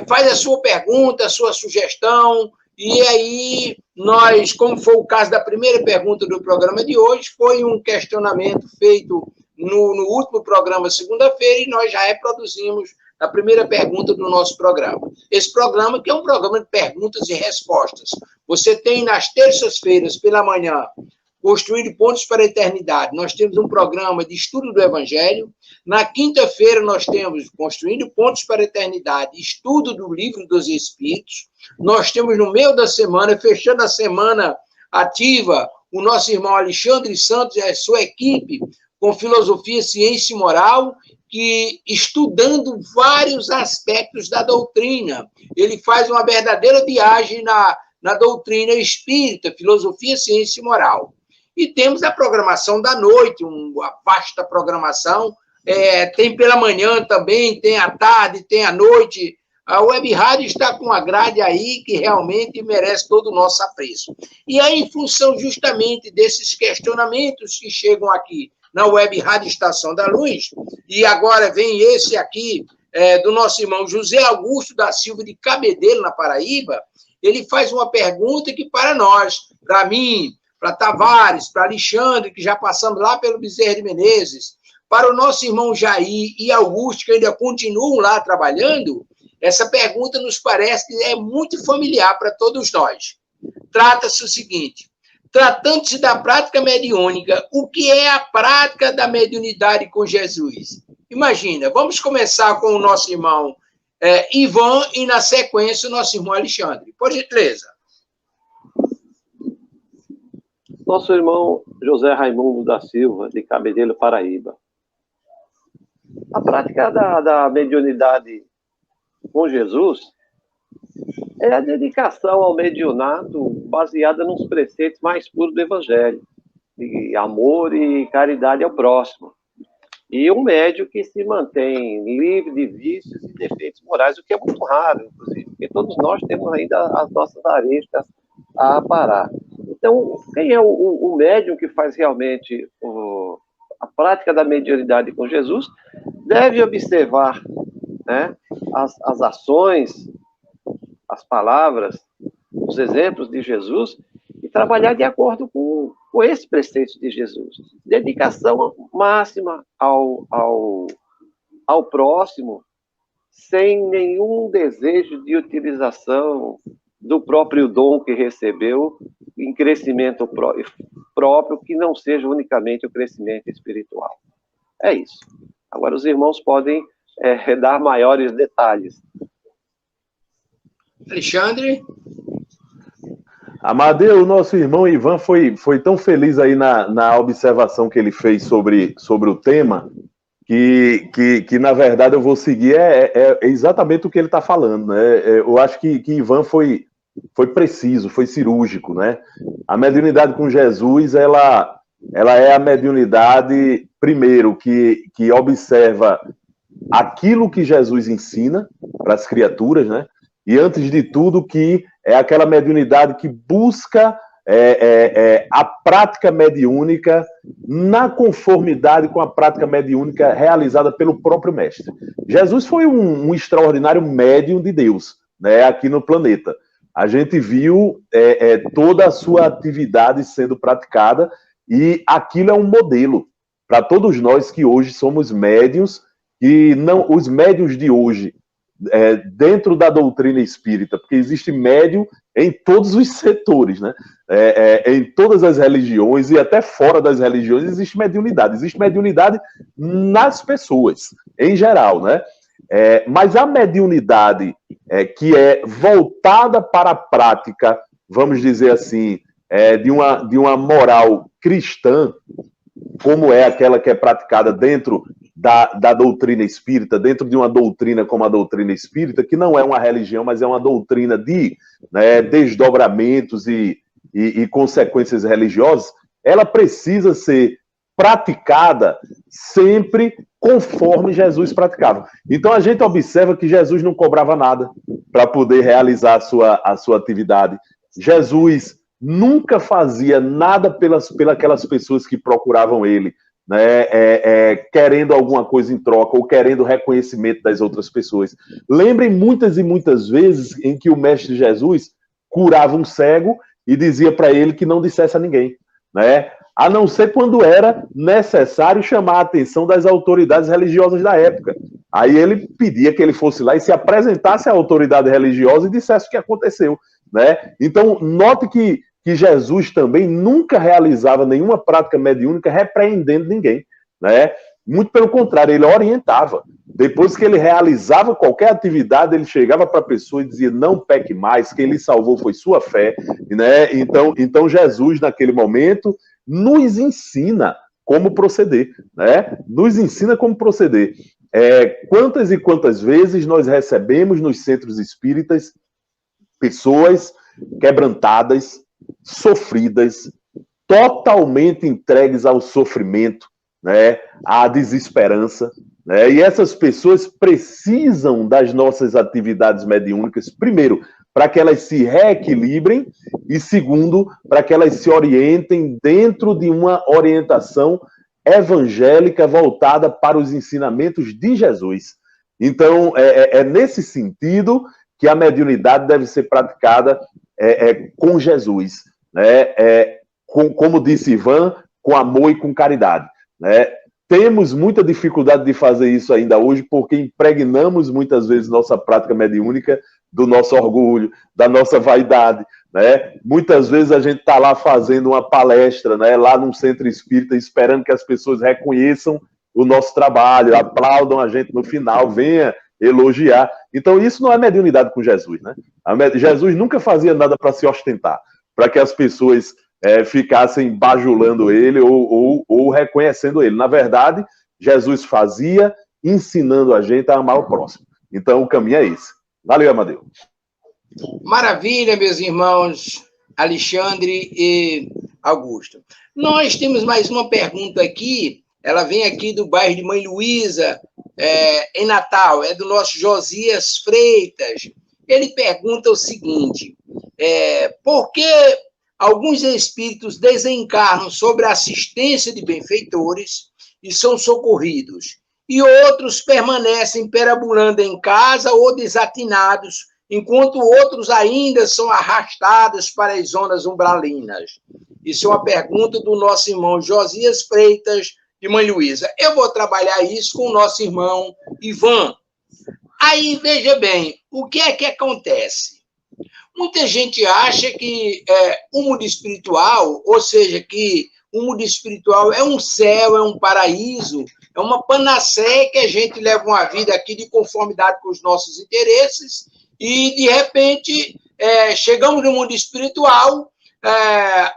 faz a sua pergunta, a sua sugestão, e aí nós, como foi o caso da primeira pergunta do programa de hoje, foi um questionamento feito no último programa, segunda-feira, e nós já reproduzimos a primeira pergunta do nosso programa. Esse programa que é um programa de perguntas e respostas. Você tem nas terças-feiras, pela manhã, Construindo Pontos para a Eternidade, nós temos um programa de estudo do Evangelho. Na quinta-feira, nós temos Construindo Pontos para a Eternidade, estudo do Livro dos Espíritos. Nós temos no meio da semana, fechando a semana ativa, o nosso irmão Alexandre Santos e a sua equipe, com Filosofia, Ciência e Moral, que estudando vários aspectos da doutrina. Ele faz uma verdadeira viagem na doutrina espírita, Filosofia, Ciência e Moral. E temos a programação da noite, uma vasta programação. Tem pela manhã também, tem à tarde, tem à noite. A Web Rádio está com uma grade aí que realmente merece todo o nosso apreço. E aí, em função justamente desses questionamentos que chegam aqui na Web Rádio Estação da Luz, e agora vem esse aqui do nosso irmão José Augusto da Silva de Cabedelo, na Paraíba, ele faz uma pergunta que para nós, para mim, para Tavares, para Alexandre, que já passamos lá pelo Bezerra de Menezes, para o nosso irmão Jair e Augusto, que ainda continuam lá trabalhando, essa pergunta nos parece que é muito familiar para todos nós. Trata-se o seguinte: tratando-se da prática mediúnica, o que é a prática da mediunidade com Jesus? Imagina, vamos começar com o nosso irmão Ivan e, na sequência, o nosso irmão Alexandre. Por gentileza. Nosso irmão José Raimundo da Silva, de Cabedelo, Paraíba. A prática da mediunidade com Jesus é a dedicação ao mediunato baseada nos preceitos mais puros do Evangelho, de amor e caridade ao próximo. E um médium que se mantém livre de vícios e defeitos morais, o que é muito raro, inclusive, porque todos nós temos ainda as nossas arestas a aparar. Então, quem é o médium que faz realmente a prática da mediunidade com Jesus deve observar, né, as ações, as palavras, os exemplos de Jesus e trabalhar de acordo com esse preceito de Jesus. Dedicação máxima ao próximo, sem nenhum desejo de utilização do próprio dom que recebeu em crescimento próprio, que não seja unicamente o crescimento espiritual. É isso. Agora os irmãos podem dar maiores detalhes. Alexandre? Amadeu, o nosso irmão Ivan foi tão feliz aí na observação que ele fez sobre o tema, que na verdade eu vou seguir exatamente o que ele está falando, né? Eu acho que Ivan foi preciso, foi cirúrgico, né? A mediunidade com Jesus, ela é a mediunidade, primeiro, que observa aquilo que Jesus ensina para as criaturas, né? E, antes de tudo, que é aquela mediunidade que busca a prática mediúnica na conformidade com a prática mediúnica realizada pelo próprio Mestre. Jesus foi um extraordinário médium de Deus, né, aqui no planeta. A gente viu toda a sua atividade sendo praticada e aquilo é um modelo para todos nós que hoje somos médiuns, e não os médiuns de hoje, dentro da doutrina espírita, porque existe médium em todos os setores, né? Em todas as religiões e até fora das religiões existe mediunidade. Existe mediunidade nas pessoas, em geral, né? Mas a mediunidade que é voltada para a prática, vamos dizer assim, de uma moral cristã, como é aquela que é praticada dentro da doutrina espírita, dentro de uma doutrina como a doutrina espírita, que não é uma religião, mas é uma doutrina de desdobramentos e consequências religiosas, ela precisa ser praticada sempre conforme Jesus praticava. Então a gente observa que Jesus não cobrava nada para poder realizar a sua atividade. Jesus nunca fazia nada pelas pessoas que procuravam ele, né, querendo alguma coisa em troca ou querendo reconhecimento das outras pessoas. Lembrem muitas e muitas vezes em que o Mestre Jesus curava um cego e dizia para ele que não dissesse a ninguém, né? A não ser quando era necessário chamar a atenção das autoridades religiosas da época. Aí ele pedia que ele fosse lá e se apresentasse à autoridade religiosa e dissesse o que aconteceu, né? Então, note que que Jesus também nunca realizava nenhuma prática mediúnica repreendendo ninguém, né? Muito pelo contrário, ele orientava. Depois que ele realizava qualquer atividade, ele chegava para a pessoa e dizia, não peque mais, quem lhe salvou foi sua fé, né? Então Jesus, naquele momento, nos ensina como proceder, né? Nos ensina como proceder. Quantas e quantas vezes nós recebemos nos centros espíritas pessoas quebrantadas, sofridas, totalmente entregues ao sofrimento, né, à desesperança, né? E essas pessoas precisam das nossas atividades mediúnicas, primeiro, para que elas se reequilibrem, e segundo, para que elas se orientem dentro de uma orientação evangélica voltada para os ensinamentos de Jesus. Então, é nesse sentido que a mediunidade deve ser praticada com Jesus, né? Como disse Ivan, com amor e com caridade, né? Temos muita dificuldade de fazer isso ainda hoje, porque impregnamos muitas vezes nossa prática mediúnica do nosso orgulho, da nossa vaidade, né? Muitas vezes a gente está lá fazendo uma palestra, né, lá num centro espírita, esperando que as pessoas reconheçam o nosso trabalho, aplaudam a gente no final, venha elogiar. Então isso não é mediunidade com Jesus, né? Jesus nunca fazia nada para se ostentar, para que as pessoas ficassem bajulando ele ou reconhecendo ele. Na verdade, Jesus fazia ensinando a gente a amar o próximo. Então o caminho é esse. Valeu, Amadeu. Maravilha, meus irmãos Alexandre e Augusto. Nós temos mais uma pergunta aqui, ela vem aqui do bairro de Mãe Luísa, em Natal, é do nosso Josias Freitas. Ele pergunta o seguinte, por que alguns espíritos desencarnam sobre a assistência de benfeitores e são socorridos, e outros permanecem perambulando em casa ou desatinados, enquanto outros ainda são arrastados para as zonas umbralinas? Isso é uma pergunta do nosso irmão Josias Freitas, de Mãe Luísa. Eu vou trabalhar isso com o nosso irmão Ivan. Aí, veja bem, o que é que acontece? Muita gente acha que o mundo espiritual, ou seja, que o mundo espiritual é um céu, é um paraíso, é uma panaceia que a gente leva uma vida aqui de conformidade com os nossos interesses e, de repente, chegamos no mundo espiritual,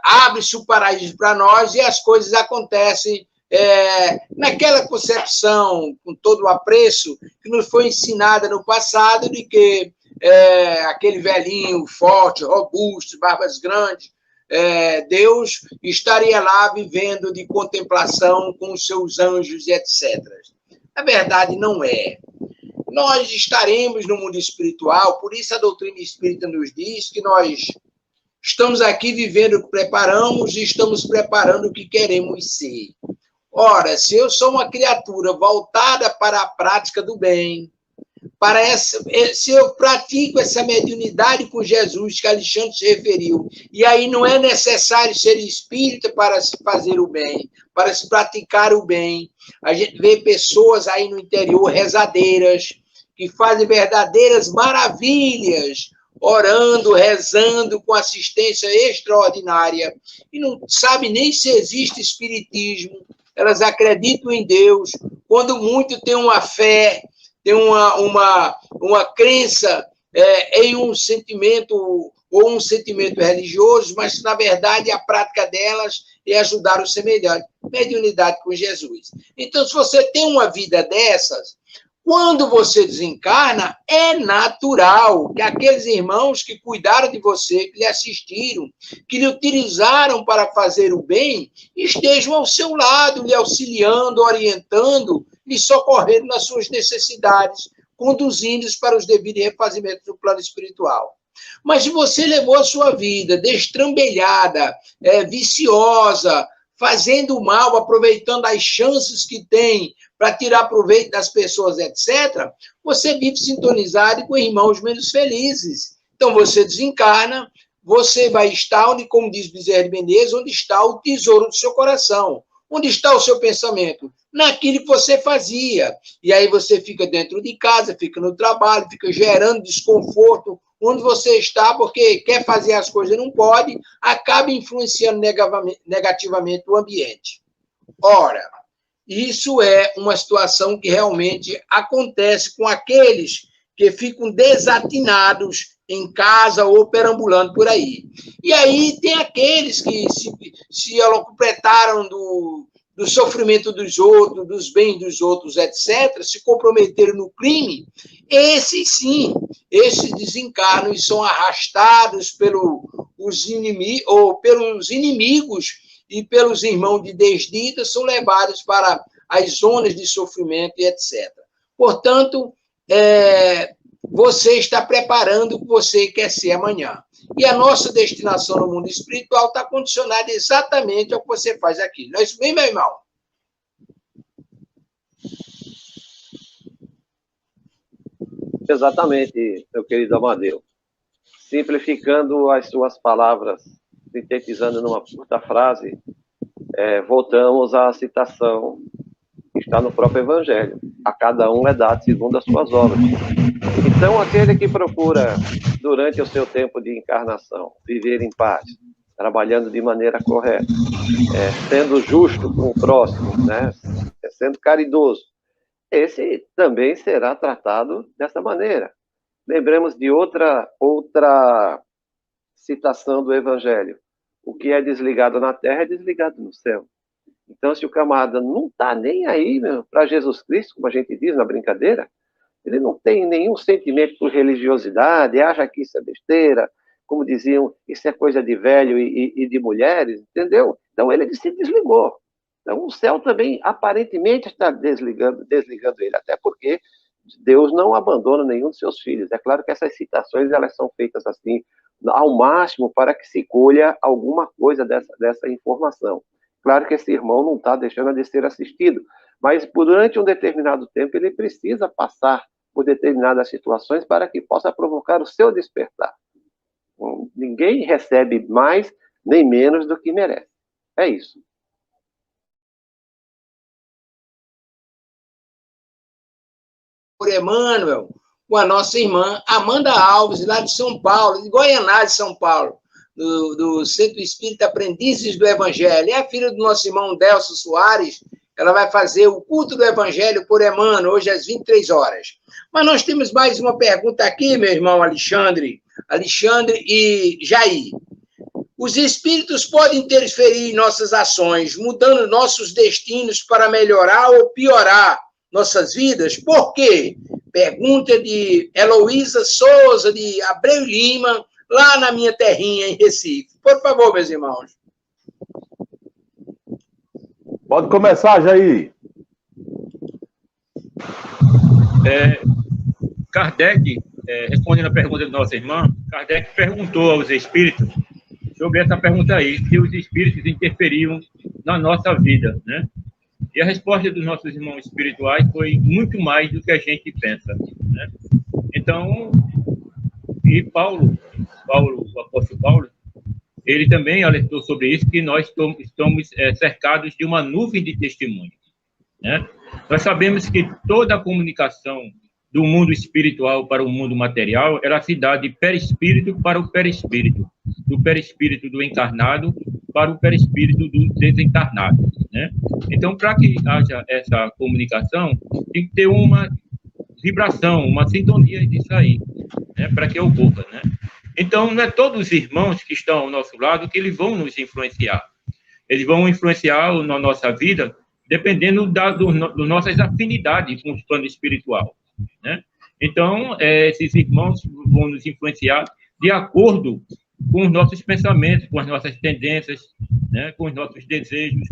abre-se o paraíso para nós e as coisas acontecem naquela concepção, com todo o apreço, que nos foi ensinada no passado, de que aquele velhinho forte, robusto, barbas grandes, Deus estaria lá vivendo de contemplação com os seus anjos e etc. A verdade não é. Nós estaremos no mundo espiritual, por isso a doutrina espírita nos diz que nós estamos aqui vivendo o que preparamos e estamos preparando o que queremos ser. Ora, se eu sou uma criatura voltada para a prática do bem, se eu pratico essa mediunidade com Jesus, que Alexandre se referiu, e aí não é necessário ser espírita para se fazer o bem, para se praticar o bem. A gente vê pessoas aí no interior, rezadeiras, que fazem verdadeiras maravilhas, orando, rezando, com assistência extraordinária, e não sabe nem se existe espiritismo. Elas acreditam em Deus, quando muito tem uma fé, tem uma crença em um sentimento, ou um sentimento religioso, mas, na verdade, a prática delas é ajudar o semelhante. Mediunidade com Jesus. Então, se você tem uma vida dessas, quando você desencarna, é natural que aqueles irmãos que cuidaram de você, que lhe assistiram, que lhe utilizaram para fazer o bem, estejam ao seu lado, lhe auxiliando, orientando, lhe socorrendo nas suas necessidades, conduzindo-os para os devidos refazimentos do plano espiritual. Mas se você levou a sua vida destrambelhada, viciosa, fazendo mal, aproveitando as chances que tem para tirar proveito das pessoas, etc., você vive sintonizado com irmãos menos felizes. Então, você desencarna, você vai estar onde, como diz Bezerra de Menezes, onde está o tesouro do seu coração. Onde está o seu pensamento? Naquilo que você fazia. E aí você fica dentro de casa, fica no trabalho, fica gerando desconforto, onde você está, porque quer fazer as coisas e não pode, acaba influenciando negativamente o ambiente. Ora, isso é uma situação que realmente acontece com aqueles que ficam desatinados em casa ou perambulando por aí. E aí tem aqueles que se alocupletaram do sofrimento dos outros, dos bens dos outros, etc., se comprometeram no crime, esses sim, esses desencarnam e são arrastados pelos inimigos e pelos irmãos de desdita, são levados para as zonas de sofrimento e etc. Portanto, você está preparando o que você quer ser amanhã. E a nossa destinação no mundo espiritual está condicionada exatamente ao que você faz aqui. Não é isso mesmo, meu irmão? Exatamente, meu querido Amadeu. Simplificando as suas palavras, sintetizando numa curta frase, voltamos à citação que está no próprio Evangelho. A cada um é dado segundo as suas obras. Então, aquele que procura, durante o seu tempo de encarnação, viver em paz, trabalhando de maneira correta, sendo justo com o próximo, né? Sendo caridoso, esse também será tratado dessa maneira. Lembremos de outra citação do Evangelho. O que é desligado na terra é desligado no céu. Então, se o camarada não está nem aí para Jesus Cristo, como a gente diz na brincadeira, ele não tem nenhum sentimento por religiosidade, acha que isso é besteira, como diziam, isso é coisa de velho e de mulheres, entendeu? Então, ele se desligou. Então, o céu também, aparentemente, está desligando ele, até porque Deus não abandona nenhum dos seus filhos. É claro que essas citações, elas são feitas assim, ao máximo, para que se colha alguma coisa dessa informação. Claro que esse irmão não está deixando de ser assistido, mas durante um determinado tempo ele precisa passar por determinadas situações para que possa provocar o seu despertar. Ninguém recebe mais nem menos do que merece. É isso. Por Emmanuel, com a nossa irmã Amanda Alves, lá de São Paulo, de Goianá, de São Paulo, do Centro Espírita Aprendizes do Evangelho. É a filha do nosso irmão Delcio Soares. Ela vai fazer o culto do Evangelho por Emmanuel, hoje às 23 horas. Mas nós temos mais uma pergunta aqui, meu irmão Alexandre e Jair. Os espíritos podem interferir em nossas ações, mudando nossos destinos para melhorar ou piorar nossas vidas? Por quê? Pergunta de Heloísa Souza, de Abreu Lima, lá na minha terrinha, em Recife. Por favor, meus irmãos. Pode começar, Jair. Kardec, respondendo a pergunta da nossa irmã, Kardec perguntou aos espíritos sobre essa pergunta aí, se os espíritos interferiam na nossa vida, né? E a resposta dos nossos irmãos espirituais foi muito mais do que a gente pensa, né? Então, e Paulo, o apóstolo Paulo, ele também alertou sobre isso, que nós estamos cercados de uma nuvem de testemunhos, né? Nós sabemos que toda a comunicação do mundo espiritual para o mundo material, ela se dá de perispírito para o perispírito, do perispírito do encarnado para o perispírito do desencarnado, né? Então, para que haja essa comunicação, tem que ter uma vibração, uma sintonia disso aí, né? Para que ocorra, né? Então, não é todos os irmãos que estão ao nosso lado que eles vão nos influenciar. Eles vão influenciar na nossa vida dependendo das nossas afinidades com o plano espiritual, né? Então, esses irmãos vão nos influenciar de acordo com os nossos pensamentos, com as nossas tendências, né? Com os nossos desejos.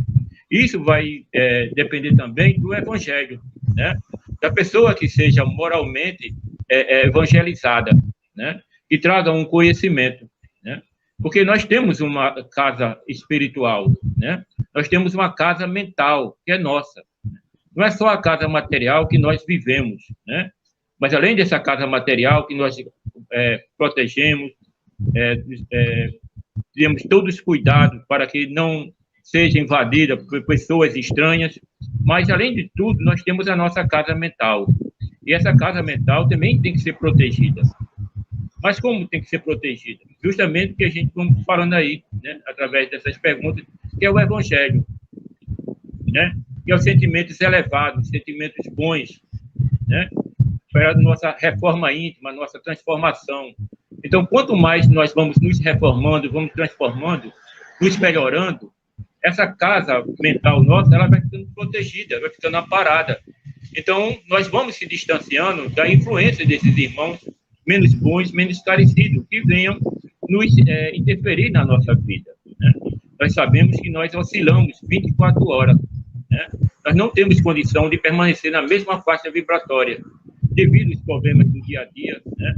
Isso vai depender também do evangelho, né? Da pessoa que seja moralmente evangelizada, né? Que traga um conhecimento, né? Porque nós temos uma casa espiritual, né? Nós temos uma casa mental, que é nossa. Não é só a casa material que nós vivemos, né? Mas além dessa casa material que nós protegemos, temos todos os cuidados para que não seja invadida por pessoas estranhas, mas além de tudo, nós temos a nossa casa mental. E essa casa mental também tem que ser protegida. Mas como tem que ser protegida? Justamente porque a gente, como falando aí, né, através dessas perguntas, que é o Evangelho, né? Que é os sentimentos elevados, sentimentos bons, né? Para a nossa reforma íntima, a nossa transformação. Então, quanto mais nós vamos nos reformando, vamos transformando, nos melhorando, essa casa mental nossa, ela vai ficando protegida, vai ficando amparada. Então, nós vamos se distanciando da influência desses irmãos menos bons, menos esclarecidos, que venham nos interferir na nossa vida, né? Nós sabemos que nós oscilamos 24 horas, né? Nós não temos condição de permanecer na mesma faixa vibratória, devido aos problemas do dia a dia, né,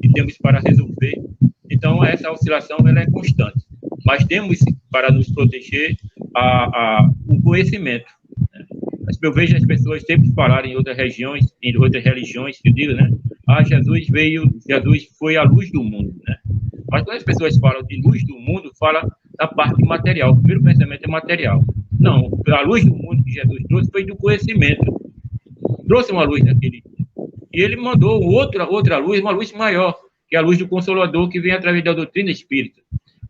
que temos para resolver. Então, essa oscilação ela é constante. Mas temos, para nos proteger, o conhecimento, né? Mas eu vejo as pessoas sempre falarem em outras regiões, em outras religiões, que eu digo, né? Jesus foi a luz do mundo, né? Mas quando as pessoas falam de luz do mundo, fala da parte material. O primeiro pensamento é material. Não, a luz do mundo que Jesus trouxe foi do conhecimento. Trouxe uma luz daquele. E ele mandou outra luz, uma luz maior, que é a luz do Consolador, que vem através da doutrina espírita,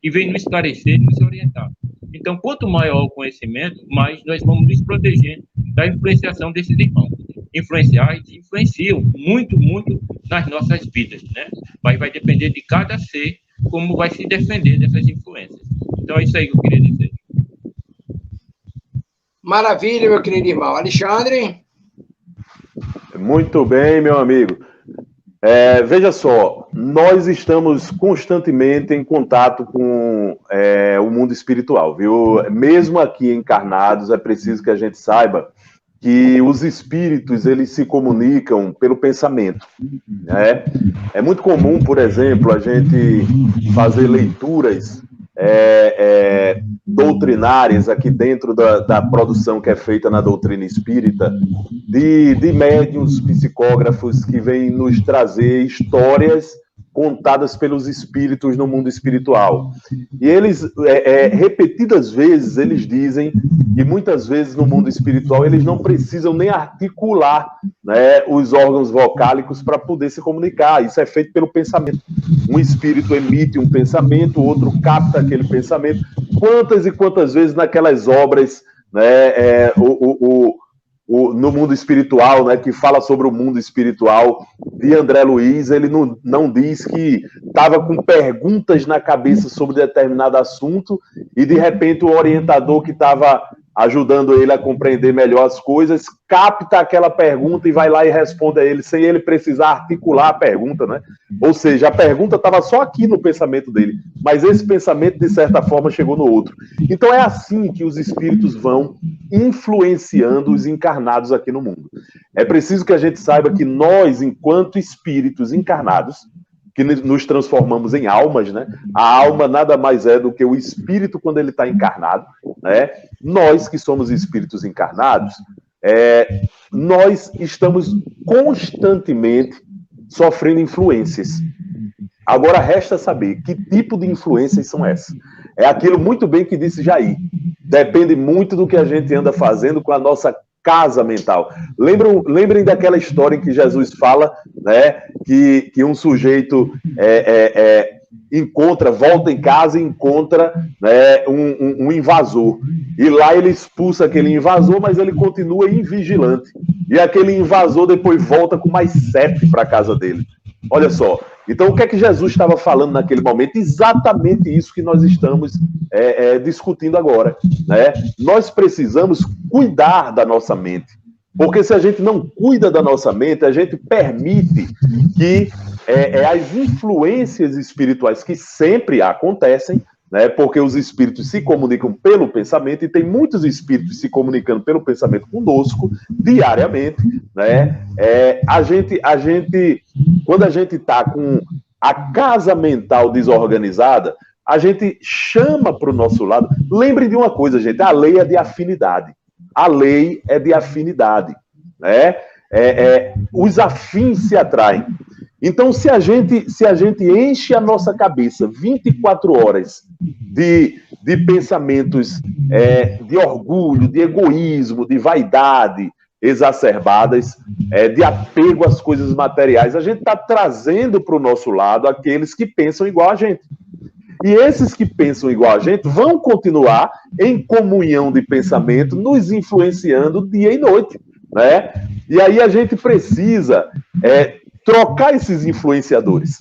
que vem nos esclarecer, nos orientar. Então, quanto maior o conhecimento, mais nós vamos nos proteger da influenciação desses irmãos. Influenciar, eles influenciam muito, muito nas nossas vidas, né? Mas vai depender de cada ser como vai se defender dessas influências. Então, é isso aí que eu queria dizer. Maravilha, meu querido irmão. Alexandre? Muito bem, meu amigo. Veja só, nós estamos constantemente em contato com o mundo espiritual, viu? Mesmo aqui encarnados, é preciso que a gente saiba que os espíritos, eles se comunicam pelo pensamento, né? É muito comum, por exemplo, a gente fazer leituras doutrinárias aqui dentro da produção que é feita na doutrina espírita, de médiuns psicógrafos que vêm nos trazer histórias contadas pelos espíritos no mundo espiritual. E eles, repetidas vezes, eles dizem, e muitas vezes no mundo espiritual, eles não precisam nem articular, né, os órgãos vocálicos para poder se comunicar. Isso é feito pelo pensamento. Um espírito emite um pensamento, o outro capta aquele pensamento. Quantas e quantas vezes naquelas obras, né, no mundo espiritual, né, que fala sobre o mundo espiritual, de André Luiz, ele não diz que estava com perguntas na cabeça sobre determinado assunto e, de repente, o orientador que estava ajudando ele a compreender melhor as coisas, capta aquela pergunta e vai lá e responde a ele, sem ele precisar articular a pergunta, né? Ou seja, a pergunta estava só aqui no pensamento dele, mas esse pensamento, de certa forma, chegou no outro. Então é assim que os espíritos vão influenciando os encarnados aqui no mundo. É preciso que a gente saiba que nós, enquanto espíritos encarnados, que nos transformamos em almas, né? A alma nada mais é do que o espírito quando ele está encarnado, né? Nós que somos espíritos encarnados, nós estamos constantemente sofrendo influências. Agora resta saber que tipo de influências são essas. É aquilo muito bem que disse Jair. Depende muito do que a gente anda fazendo com a nossa casa mental. Lembrem daquela história em que Jesus fala, né, que um sujeito volta em casa e encontra, né, um invasor. E lá ele expulsa aquele invasor, mas ele continua invigilante. E aquele invasor depois volta com mais 7 para a casa dele. Olha só. Então, o que é que Jesus estava falando naquele momento? Exatamente isso que nós estamos discutindo agora, né? Nós precisamos cuidar da nossa mente, porque se a gente não cuida da nossa mente, a gente permite que as influências espirituais que sempre acontecem, né? Porque os espíritos se comunicam pelo pensamento e tem muitos espíritos se comunicando pelo pensamento conosco diariamente, né? Quando a gente está com a casa mental desorganizada, a gente chama para o nosso lado. Lembre de uma coisa, gente, a lei é de afinidade. A lei é de afinidade, né? Os afins se atraem. Então, se a gente enche a nossa cabeça 24 horas de pensamentos de orgulho, de egoísmo, de vaidade, exacerbadas, de apego às coisas materiais. A gente está trazendo para o nosso lado aqueles que pensam igual a gente. E esses que pensam igual a gente vão continuar em comunhão de pensamento, nos influenciando dia e noite, né? E aí a gente precisa trocar esses influenciadores.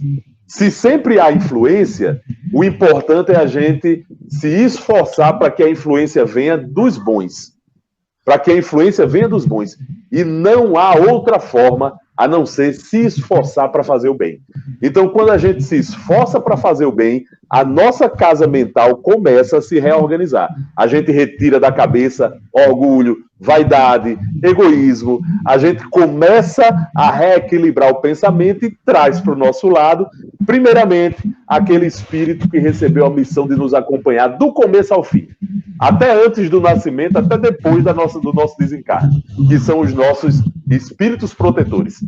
Se sempre há influência, o importante é a gente se esforçar para que a influência venha dos bons. Para que a influência venha dos bons. E não há outra forma a não ser se esforçar para fazer o bem. Então, quando a gente se esforça para fazer o bem, a nossa casa mental começa a se reorganizar. A gente retira da cabeça orgulho, vaidade, egoísmo. A gente começa a reequilibrar o pensamento e traz para o nosso lado, primeiramente, aquele espírito que recebeu a missão de nos acompanhar do começo ao fim. Até antes do nascimento, até depois do nosso desencarne, que são os nossos espíritos protetores,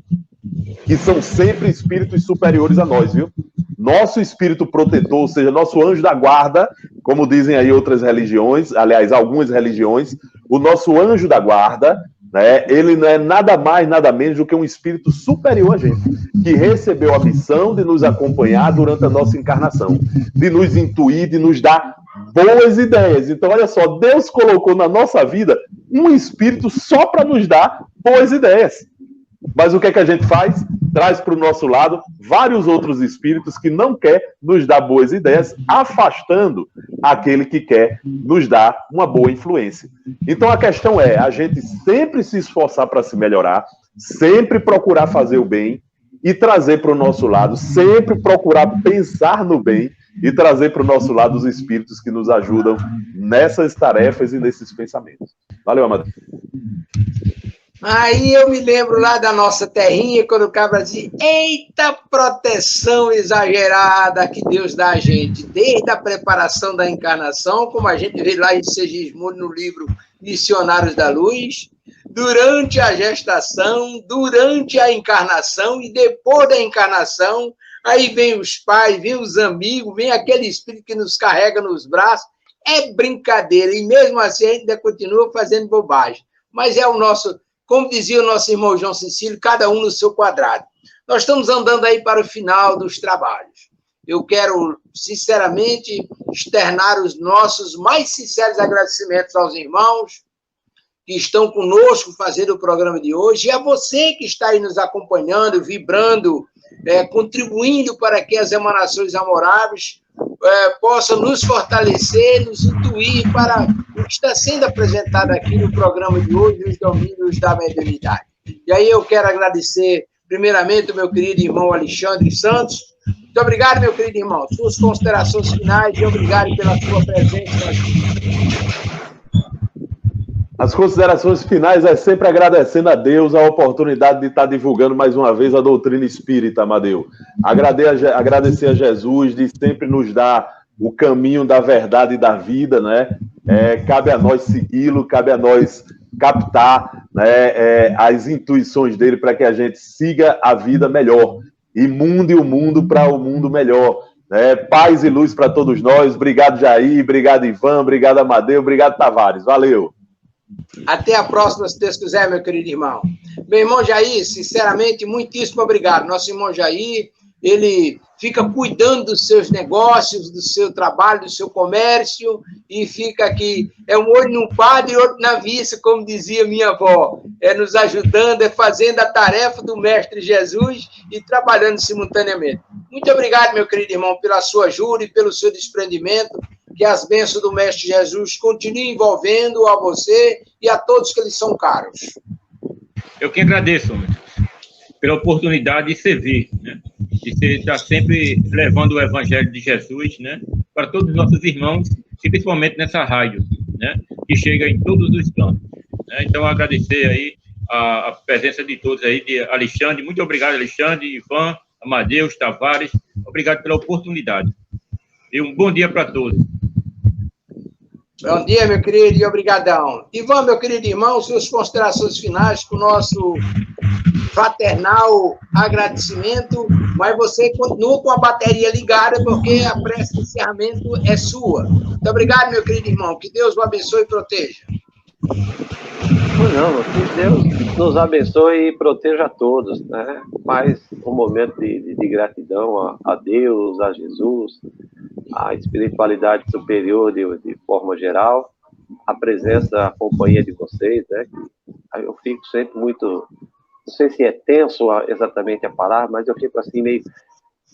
que são sempre espíritos superiores a nós, viu? Nosso espírito protetor, ou seja, nosso anjo da guarda, como dizem aí outras religiões, aliás, algumas religiões, o nosso anjo da guarda, né, ele não é nada mais, nada menos do que um espírito superior a gente, que recebeu a missão de nos acompanhar durante a nossa encarnação, de nos intuir, de nos dar boas ideias. Então, olha só, Deus colocou na nossa vida um espírito só para nos dar boas ideias. Mas o que é que a gente faz? Traz para o nosso lado vários outros espíritos que não quer nos dar boas ideias, afastando aquele que quer nos dar uma boa influência. Então a questão é a gente sempre se esforçar para se melhorar, sempre procurar fazer o bem e trazer para o nosso lado, sempre procurar pensar no bem e trazer para o nosso lado os espíritos que nos ajudam nessas tarefas e nesses pensamentos. Valeu, Amadeu. Aí eu me lembro lá da nossa terrinha, quando o cabra dizia, eita proteção exagerada que Deus dá a gente, desde a preparação da encarnação, como a gente vê lá em Segismundo no livro Missionários da Luz, durante a gestação, durante a encarnação e depois da encarnação, aí vem os pais, vem os amigos, vem aquele espírito que nos carrega nos braços, é brincadeira, e mesmo assim a gente ainda continua fazendo bobagem, mas é o nosso... Como dizia o nosso irmão João Cecílio, cada um no seu quadrado. Nós estamos andando aí para o final dos trabalhos. Eu quero, sinceramente, externar os nossos mais sinceros agradecimentos aos irmãos que estão conosco fazendo o programa de hoje e a você que está aí nos acompanhando, vibrando, contribuindo para que as emanações amoráveis possam nos fortalecer, nos intuir para o que está sendo apresentado aqui no programa de hoje, os domínios da mediunidade. E aí eu quero agradecer, primeiramente, o meu querido irmão Alexandre Santos. Muito obrigado, meu querido irmão. Suas considerações finais e obrigado pela sua presença aqui. As considerações finais é sempre agradecendo a Deus a oportunidade de estar divulgando mais uma vez a doutrina espírita, Amadeu. Agradecer a Jesus de sempre nos dar o caminho da verdade e da vida, né? Cabe a nós segui-lo, cabe a nós captar, né, as intuições dele para que a gente siga a vida melhor e munde o mundo para o mundo melhor. Paz e luz para todos nós. Obrigado, Jair. Obrigado, Ivan. Obrigado, Amadeu. Obrigado, Tavares. Valeu. Até a próxima, se Deus quiser, meu querido irmão. Meu irmão Jair, sinceramente, muitíssimo obrigado. Nosso irmão Jair, ele fica cuidando dos seus negócios, do seu trabalho, do seu comércio, e fica aqui, um olho no padre e outro na missa, como dizia minha avó, nos ajudando, fazendo a tarefa do Mestre Jesus e trabalhando simultaneamente. Muito obrigado, meu querido irmão, pela sua ajuda e pelo seu desprendimento. Que as bênçãos do Mestre Jesus continuem envolvendo a você e a todos que lhes são caros. Eu que agradeço, pela oportunidade de servir, né? De estar sempre levando o Evangelho de Jesus, né, para todos os nossos irmãos, e principalmente nessa rádio, né, que chega em todos os cantos. Né? Então, agradecer aí a presença de todos aí, de Alexandre. Muito obrigado, Alexandre, Ivan, Amadeus, Tavares. Obrigado pela oportunidade. E um bom dia para todos. Bom dia, meu querido, e obrigadão. Ivan, meu querido irmão, suas considerações finais com o nosso fraternal agradecimento, mas você continua com a bateria ligada, porque a prece de encerramento é sua. Muito obrigado, meu querido irmão. Que Deus o abençoe e proteja. Não, que Deus nos abençoe e proteja a todos, né? Mais um momento de gratidão a Deus, a Jesus, a espiritualidade superior de forma geral, a presença, a companhia de vocês, né? Eu fico sempre muito, não sei se é tenso exatamente a palavra, mas eu fico assim meio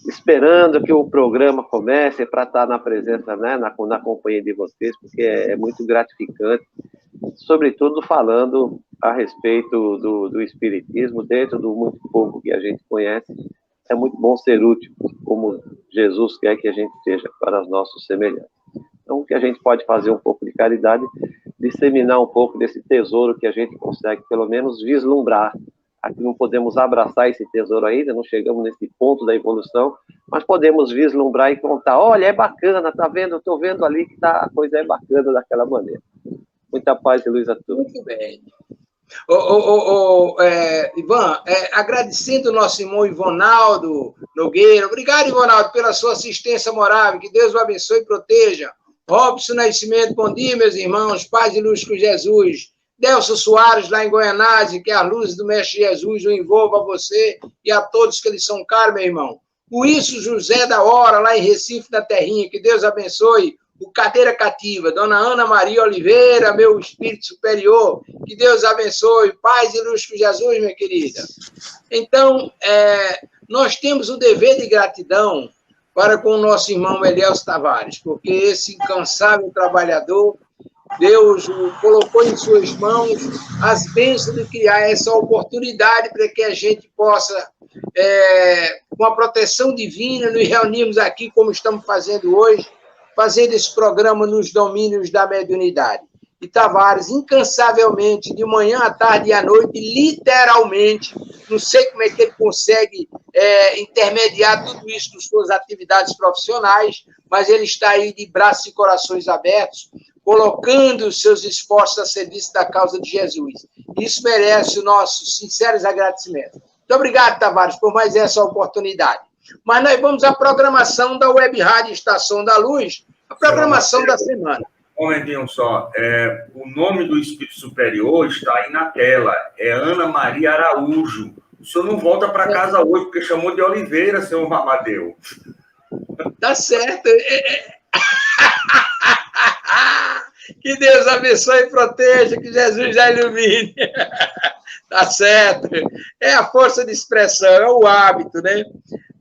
esperando que o programa comece para estar na presença, né, na companhia de vocês, porque é muito gratificante, sobretudo falando a respeito do espiritismo, dentro do muito pouco que a gente conhece. É muito bom ser útil, como Jesus quer que a gente seja para os nossos semelhantes. Então, o que a gente pode fazer um pouco de caridade, disseminar um pouco desse tesouro que a gente consegue, pelo menos, vislumbrar. Aqui não podemos abraçar esse tesouro ainda, não chegamos nesse ponto da evolução, mas podemos vislumbrar e contar, olha, é bacana, tá vendo? Eu estou vendo ali que a coisa é bacana daquela maneira. Muita paz e luz a todos. Muito bem. Ivan, agradecendo o nosso irmão Ivonaldo Nogueira. Obrigado, Ivonaldo, pela sua assistência moral. Que Deus o abençoe e proteja. Robson Nascimento, bom dia, meus irmãos. Paz e luz com Jesus. Delcio Soares, lá em Goianazes, que a luz do Mestre Jesus o envolva a você e a todos que eles são caros, meu irmão. O Isso José da Hora, lá em Recife, da Terrinha. Que Deus abençoe. O Cadeira Cativa, Dona Ana Maria Oliveira, meu espírito superior, que Deus abençoe, paz e luz com Jesus, minha querida. Então, nós temos o dever de gratidão para com o nosso irmão Elielso Tavares, porque esse incansável trabalhador, Deus o colocou em suas mãos as bênçãos de criar essa oportunidade para que a gente possa, com a proteção divina, nos reunirmos aqui, como estamos fazendo hoje, fazendo esse programa nos domínios da mediunidade. E Tavares, incansavelmente, de manhã à tarde e à noite, literalmente, não sei como é que ele consegue intermediar tudo isso nas suas atividades profissionais, mas ele está aí de braços e corações abertos, colocando os seus esforços a serviço da causa de Jesus. Isso merece os nossos sinceros agradecimentos. Muito obrigado, Tavares, por mais essa oportunidade. Mas nós vamos à programação da Web Rádio Estação da Luz, a programação da semana. Um momentinho só. O nome do Espírito Superior está aí na tela. É Ana Maria Araújo. O senhor não volta para casa hoje, porque chamou de Oliveira, senhor Amadeu. Tá certo. Que Deus abençoe e proteja, que Jesus já ilumine. Tá certo. É a força de expressão, é o hábito, né?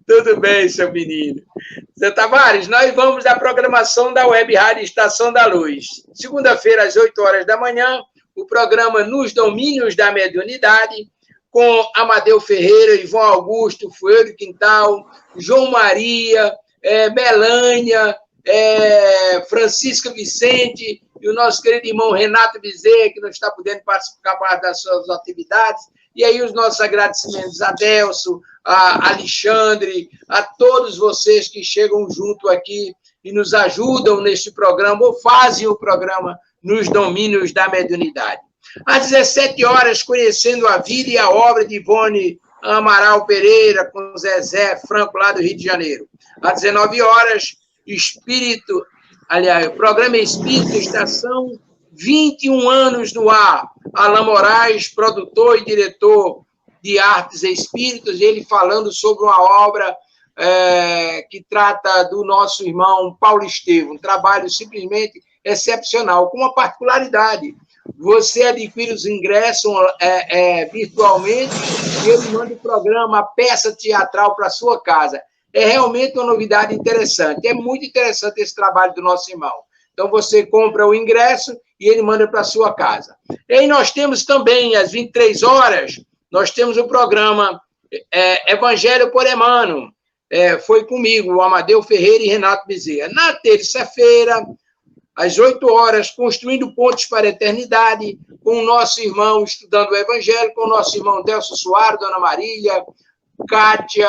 Tudo bem, seu menino. Zé Tavares, nós vamos à programação da Web Rádio Estação da Luz. Segunda-feira, às 8 horas da manhã, o programa Nos Domínios da Mediunidade, com Amadeu Ferreira, Ivon Augusto, Fueiro Quintal, João Maria, Melânia, Francisca Vicente e o nosso querido irmão Renato Bezerra, que não está podendo participar das suas atividades. E aí os nossos agradecimentos a Delcio, a Alexandre, a todos vocês que chegam junto aqui e nos ajudam neste programa, ou fazem o programa Nos Domínios da Mediunidade. Às 17 horas, conhecendo a vida e a obra de Ivone Amaral Pereira, com Zezé Franco, lá do Rio de Janeiro. Às 19 horas, programa Espírito Estação, 21 anos no ar. Alain Moraes, produtor e diretor de Artes e Espíritos, ele falando sobre uma obra que trata do nosso irmão Paulo Estevam, um trabalho simplesmente excepcional, com uma particularidade. Você adquire os ingressos virtualmente e ele manda o programa, a peça teatral para a sua casa. É realmente uma novidade interessante. É muito interessante esse trabalho do nosso irmão. Então, você compra o ingresso e ele manda para a sua casa. E aí nós temos também, às 23 horas, nós temos o programa Evangelho por Emmanuel. Foi comigo, o Amadeu Ferreira e Renato Bezerra. Na terça-feira, às 8 horas, Construindo Pontes para a Eternidade, com o nosso irmão estudando o Evangelho, com o nosso irmão Delcio Soares, Dona Marília, Kátia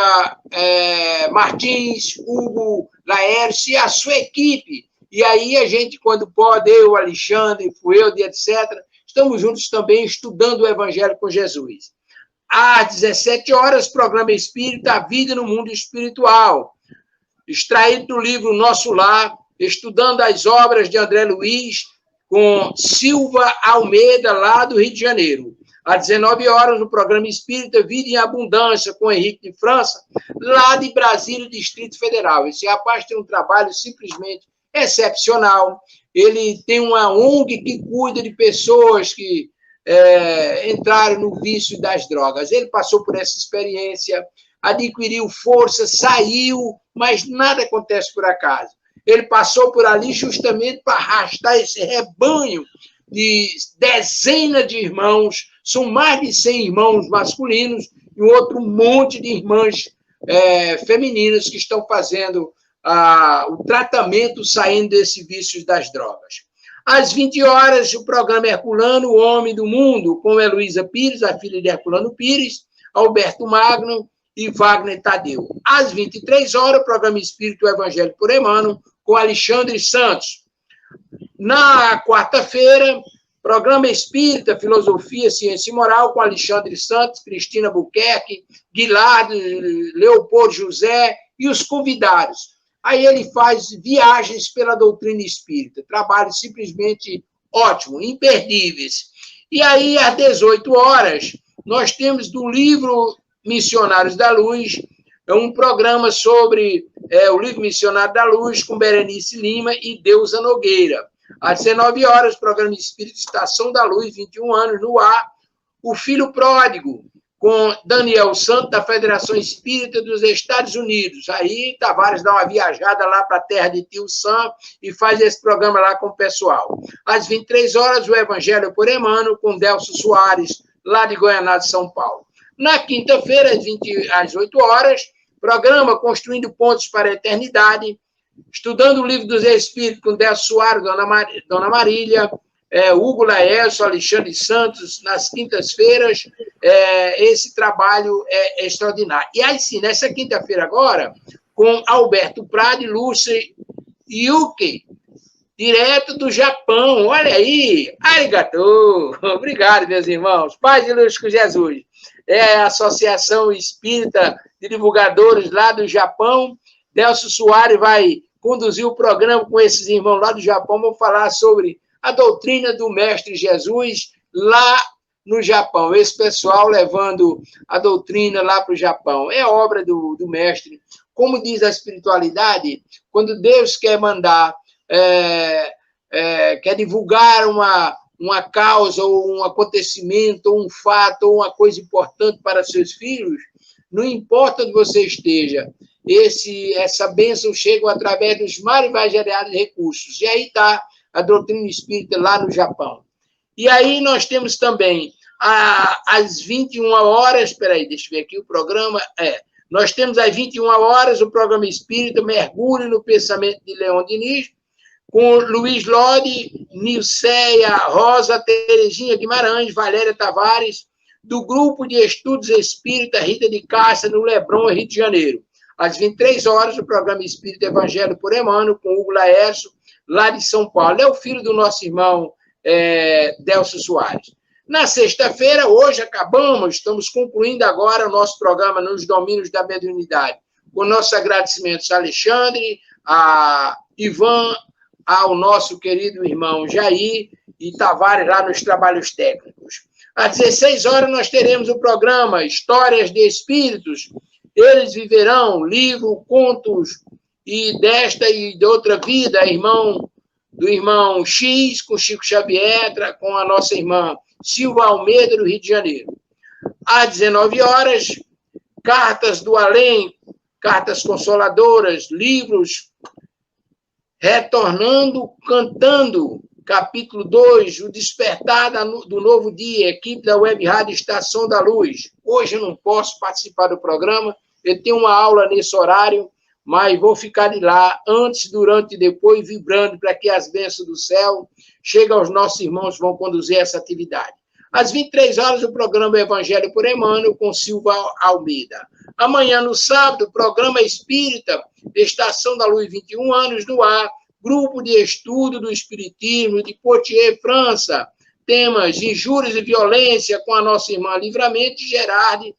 Martins, Hugo Laércio e a sua equipe. E aí a gente, quando pode, eu, Alexandre, Fuelde, etc., estamos juntos também estudando o Evangelho com Jesus. Às 17 horas, programa Espírita, a Vida no Mundo Espiritual, extraído do livro Nosso Lar, estudando as obras de André Luiz, com Silva Almeida, lá do Rio de Janeiro. Às 19 horas, no programa Espírita Vida em Abundância, com Henrique de França, lá de Brasília, Distrito Federal. Esse rapaz tem um trabalho simplesmente excepcional. Ele tem uma ONG que cuida de pessoas que entraram no vício das drogas. Ele passou por essa experiência, adquiriu força, saiu, mas nada acontece por acaso. Ele passou por ali justamente para arrastar esse rebanho de dezenas de irmãos, são mais de 100 irmãos masculinos e outro monte de irmãs femininas que estão fazendo o tratamento saindo desse vício das drogas. Às 20 horas, o programa Herculano, o Homem do Mundo, com Heloísa Pires, a filha de Herculano Pires, Alberto Magno e Wagner Tadeu. Às 23 horas, o programa Espírito Evangelho por Emmanuel, com Alexandre Santos. Na quarta-feira, programa Espírita, Filosofia, Ciência e Moral, com Alexandre Santos, Cristina Buquerque, Guilherme, Leopoldo José e os convidados. Aí ele faz viagens pela doutrina espírita, trabalhos simplesmente ótimos, imperdíveis. E aí, às 18 horas, nós temos do livro Missionários da Luz, um programa sobre o livro Missionário da Luz, com Berenice Lima e Deusa Nogueira. Às 19 horas, programa Espírita Estação da Luz, 21 anos, no ar, O Filho Pródigo, com Daniel Santos, da Federação Espírita dos Estados Unidos. Aí, Tavares dá uma viajada lá para a terra de Tio Sam e faz esse programa lá com o pessoal. Às 23 horas, o Evangelho por Emmanuel, com Delcio Soares, lá de Goianá, de São Paulo. Na quinta-feira, às 8 horas, programa Construindo Pontos para a Eternidade, estudando o Livro dos Espíritos, com Delcio Soares, Dona Marília, Hugo Laércio, Alexandre Santos, nas quintas-feiras. Esse trabalho é extraordinário. E aí sim, nessa quinta-feira agora, com Alberto Prado e Lúcia Yuki, direto do Japão. Olha aí, arigatou. Obrigado, meus irmãos. Paz e luz com Jesus. É a Associação Espírita de Divulgadores lá do Japão. Delcio Soares vai conduzir o programa com esses irmãos lá do Japão. Vamos falar sobre a doutrina do Mestre Jesus lá no Japão. Esse pessoal levando a doutrina lá para o Japão. É obra do Mestre. Como diz a espiritualidade, quando Deus quer mandar, quer divulgar uma causa, ou um acontecimento, ou um fato, ou uma coisa importante para seus filhos, não importa onde você esteja, essa bênção chega através dos mais variados recursos. E aí está a doutrina espírita lá no Japão. E aí nós temos também, às 21 horas, espera aí, deixa eu ver aqui o programa, nós temos às 21 horas o programa Espírita Mergulho no Pensamento de Leon Diniz, com Luiz Lodi, Nilceia Rosa, Terezinha Guimarães, Valéria Tavares, do Grupo de Estudos Espírita Rita de Cássia, no Leblon, Rio de Janeiro. Às 23 horas, o programa Espírita Evangelho por Emmanuel, com Hugo Laércio, lá de São Paulo. É o filho do nosso irmão Delcio Soares. Na sexta-feira, hoje acabamos, estamos concluindo agora o nosso programa nos domínios da mediunidade. Com nossos agradecimentos a Alexandre, a Ivan, ao nosso querido irmão Jair e Tavares lá nos trabalhos técnicos. Às 16 horas nós teremos o programa Histórias de Espíritos. Eles viverão, livro, contos e desta e de outra vida, do irmão X, com Chico Xavier, com a nossa irmã Silva Almeida, do Rio de Janeiro. Às 19 horas, Cartas do Além, cartas consoladoras, livros, Retornando, Cantando, capítulo 2, o despertar do novo dia, equipe da Web Rádio Estação da Luz. Hoje eu não posso participar do programa, eu tenho uma aula nesse horário, mas vou ficar de lá, antes, durante e depois, vibrando para que as bênçãos do céu cheguem aos nossos irmãos que vão conduzir essa atividade. Às 23 horas, o programa Evangelho por Emmanuel, com Silva Almeida. Amanhã, no sábado, o programa Espírita, Estação da Luz, 21 anos, no ar, Grupo de Estudo do Espiritismo, de Poitiers, França, temas injúrias e violência, com a nossa irmã Livramento, Gerardi,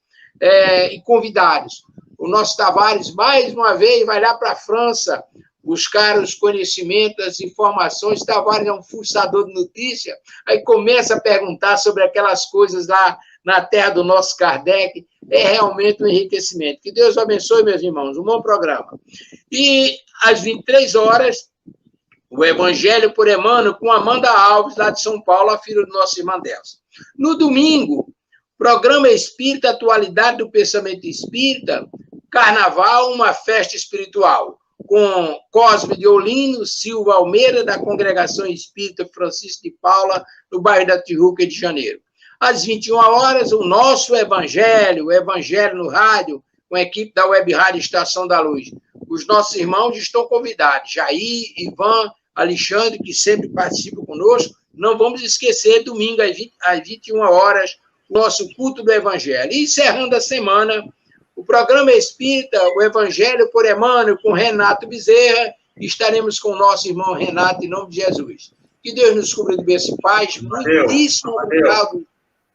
e convidados. O nosso Tavares, mais uma vez, vai lá para a França buscar os conhecimentos, as informações. Tavares é um fuçador de notícia, aí começa a perguntar sobre aquelas coisas lá na terra do nosso Kardec. É realmente um enriquecimento. Que Deus abençoe, meus irmãos. Um bom programa. E às 23 horas, o Evangelho por Emmanuel, com Amanda Alves, lá de São Paulo, a filha do nosso irmão Delcio. No domingo, programa Espírita, Atualidade do Pensamento Espírita, Carnaval, uma festa espiritual, com Cosme de Olinto, Silva Almeida, da Congregação Espírita Francisco de Paula, no bairro da Tijuca, de Janeiro. Às 21 horas, o nosso Evangelho, o Evangelho no rádio, com a equipe da Web Rádio Estação da Luz. Os nossos irmãos estão convidados, Jair, Ivan, Alexandre, que sempre participam conosco. Não vamos esquecer, domingo, às 21 horas, o nosso culto do Evangelho. E encerrando a semana, o programa Espírita, o Evangelho por Emmanuel, com Renato Bezerra, estaremos com o nosso irmão Renato, em nome de Jesus. Que Deus nos cubra de bênção e paz. Muitíssimo obrigado.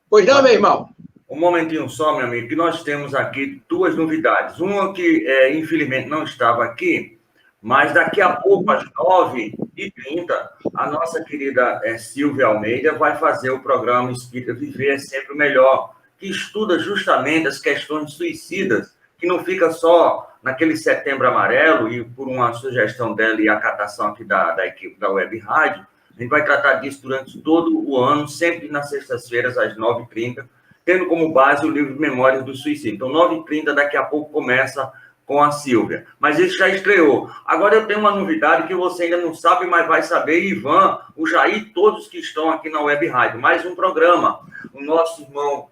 Pois não, meu irmão? Um momentinho só, meu amigo, que nós temos aqui duas novidades. Uma que, infelizmente, não estava aqui, mas daqui a pouco, às 9h30, a nossa querida Silvia Almeida vai fazer o programa Espírita Viver é Sempre o Melhor, que estuda justamente as questões suicidas, que não fica só naquele Setembro Amarelo, e por uma sugestão dela e acatação aqui da equipe da Web Rádio, a gente vai tratar disso durante todo o ano, sempre nas sextas-feiras, às 9h30, tendo como base o livro Memórias do Suicídio. Então, 9h30, daqui a pouco começa com a Silvia. Mas isso já estreou. Agora eu tenho uma novidade que você ainda não sabe, mas vai saber, Ivan, o Jair, todos que estão aqui na Web Rádio. Mais um programa. O nosso irmão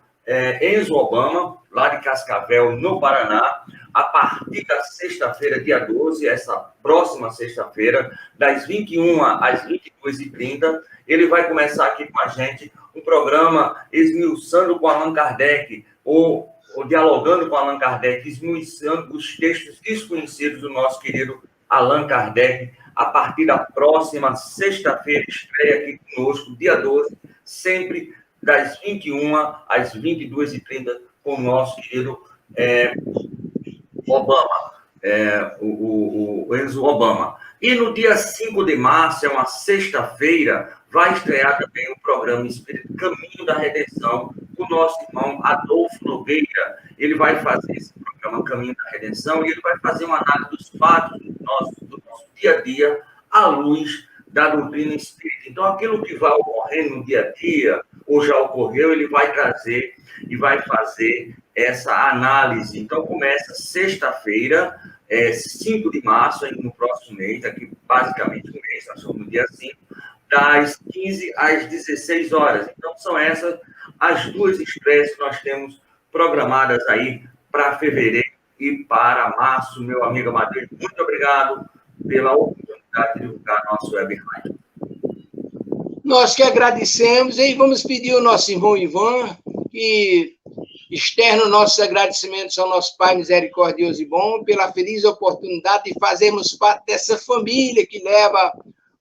Enzo Obama, lá de Cascavel, no Paraná, a partir da sexta-feira, dia 12, essa próxima sexta-feira, das 21 às 22h30, ele vai começar aqui com a gente um programa esmiuçando com Allan Kardec, ou dialogando com Allan Kardec, esmiuçando os textos desconhecidos do nosso querido Allan Kardec, a partir da próxima sexta-feira, estreia aqui conosco, dia 12, sempre das 21 às 22h30, com o nosso querido Obama, o Enzo Obama. E no dia 5 de março, é uma sexta-feira, vai estrear também o programa Espírito Caminho da Redenção, com o nosso irmão Adolfo Nogueira. Ele vai fazer esse programa Caminho da Redenção e ele vai fazer uma análise dos fatos do nosso dia a dia, à luz da doutrina espírita. Então, aquilo que vai ocorrendo no dia a dia, ou já ocorreu, ele vai trazer e vai fazer essa análise. Então, começa sexta-feira, 5 de março, no próximo mês, aqui basicamente um mês, nós estamos no dia 5, das 15 às 16 horas. Então, são essas as duas estreias que nós temos programadas aí para fevereiro e para março. Meu amigo Amadeu, muito obrigado pela oportunidade de divulgar nosso web rádio. Nós que agradecemos e vamos pedir ao nosso irmão Ivan que externo nossos agradecimentos ao nosso Pai misericordioso e bom pela feliz oportunidade de fazermos parte dessa família que leva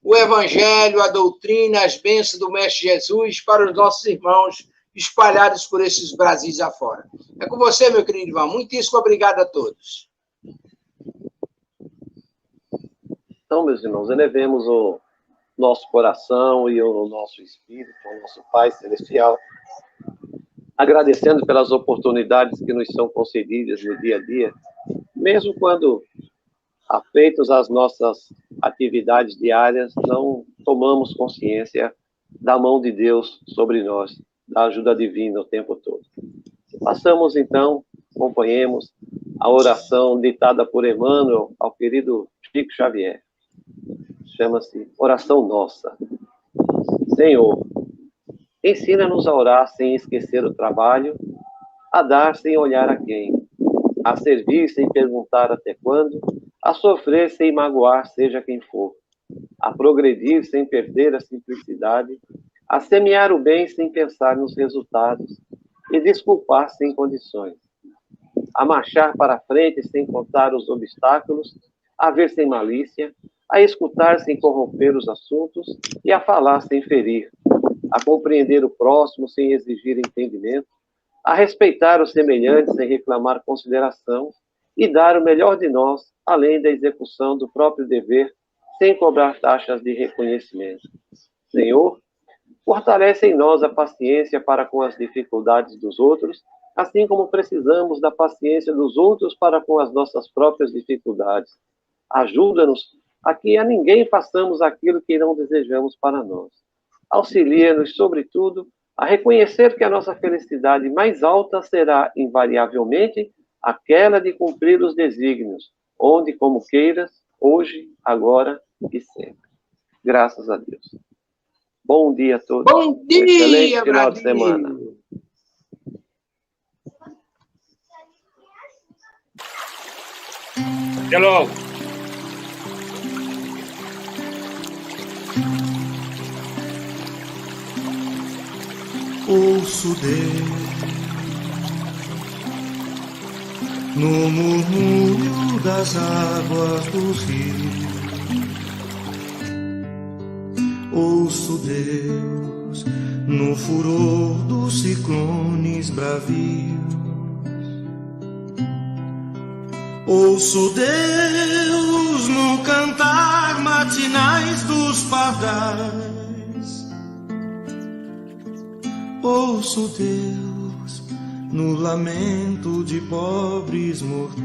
o Evangelho, a doutrina, as bênçãos do Mestre Jesus para os nossos irmãos espalhados por esses Brasis afora. É com você, meu querido Ivan. Muitíssimo obrigado a todos. Então, meus irmãos, elevemos o nosso coração e o nosso espírito, o nosso Pai Celestial, agradecendo pelas oportunidades que nos são concedidas no dia a dia, mesmo quando, afeitos às nossas atividades diárias, não tomamos consciência da mão de Deus sobre nós, da ajuda divina o tempo todo. Passamos, então, acompanhemos a oração ditada por Emmanuel ao querido Chico Xavier. Chama-se Oração Nossa. Senhor, ensina-nos a orar sem esquecer o trabalho, a dar sem olhar a quem, a servir sem perguntar até quando, a sofrer sem magoar seja quem for, a progredir sem perder a simplicidade, a semear o bem sem pensar nos resultados e desculpar sem condições, a marchar para frente sem contar os obstáculos, a ver sem malícia, a escutar sem corromper os assuntos e a falar sem ferir, a compreender o próximo sem exigir entendimento, a respeitar os semelhantes sem reclamar consideração e dar o melhor de nós, além da execução do próprio dever, sem cobrar taxas de reconhecimento. Senhor, fortalece em nós a paciência para com as dificuldades dos outros, assim como precisamos da paciência dos outros para com as nossas próprias dificuldades. Ajuda-nos a que a ninguém façamos aquilo que não desejamos para nós. Auxilia-nos, sobretudo, a reconhecer que a nossa felicidade mais alta será, invariavelmente, aquela de cumprir os desígnios, onde, como queiras, hoje, agora e sempre. Graças a Deus. Bom dia a todos. Bom dia, excelente final Brasil. de semana. Até logo. Ouço Deus no murmúrio das águas do rio. Ouço Deus no furor dos ciclones bravios. Ouço Deus no cantar matinais dos pardais. Ouço Deus no lamento de pobres mortais.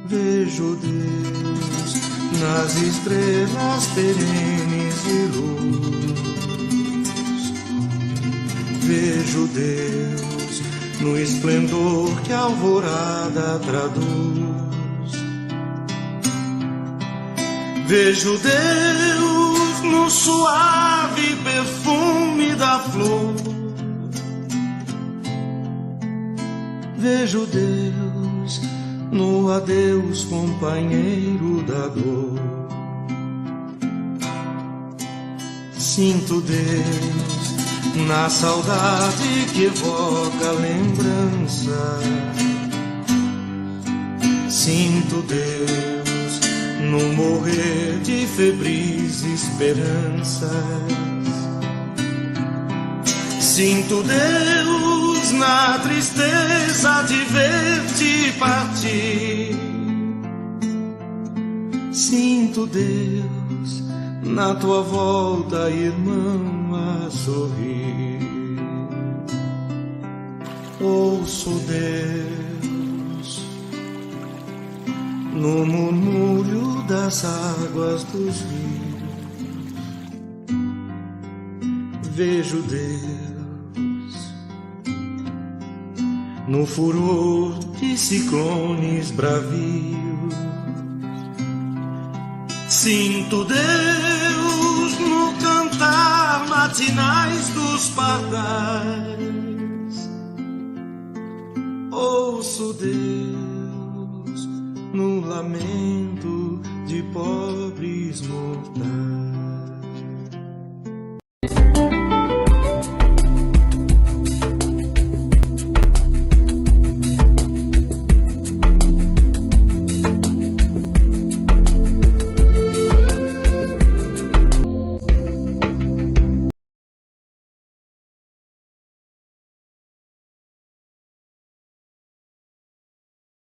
Vejo Deus nas estrelas perenes de luz. Vejo Deus no esplendor que a alvorada traduz. Vejo Deus no suave perfume da flor. Vejo Deus no adeus, companheiro da dor. Sinto Deus na saudade que evoca a lembrança. Sinto Deus no morrer de febris esperanças. Sinto Deus na tristeza de ver-te partir. Sinto Deus na tua volta, irmão, a sorrir. Ouço Deus no murmúrio das águas dos rios. Vejo Deus no furor de ciclones bravios. Sinto Deus no cantar matinais dos pardais. Ouço Deus no lamento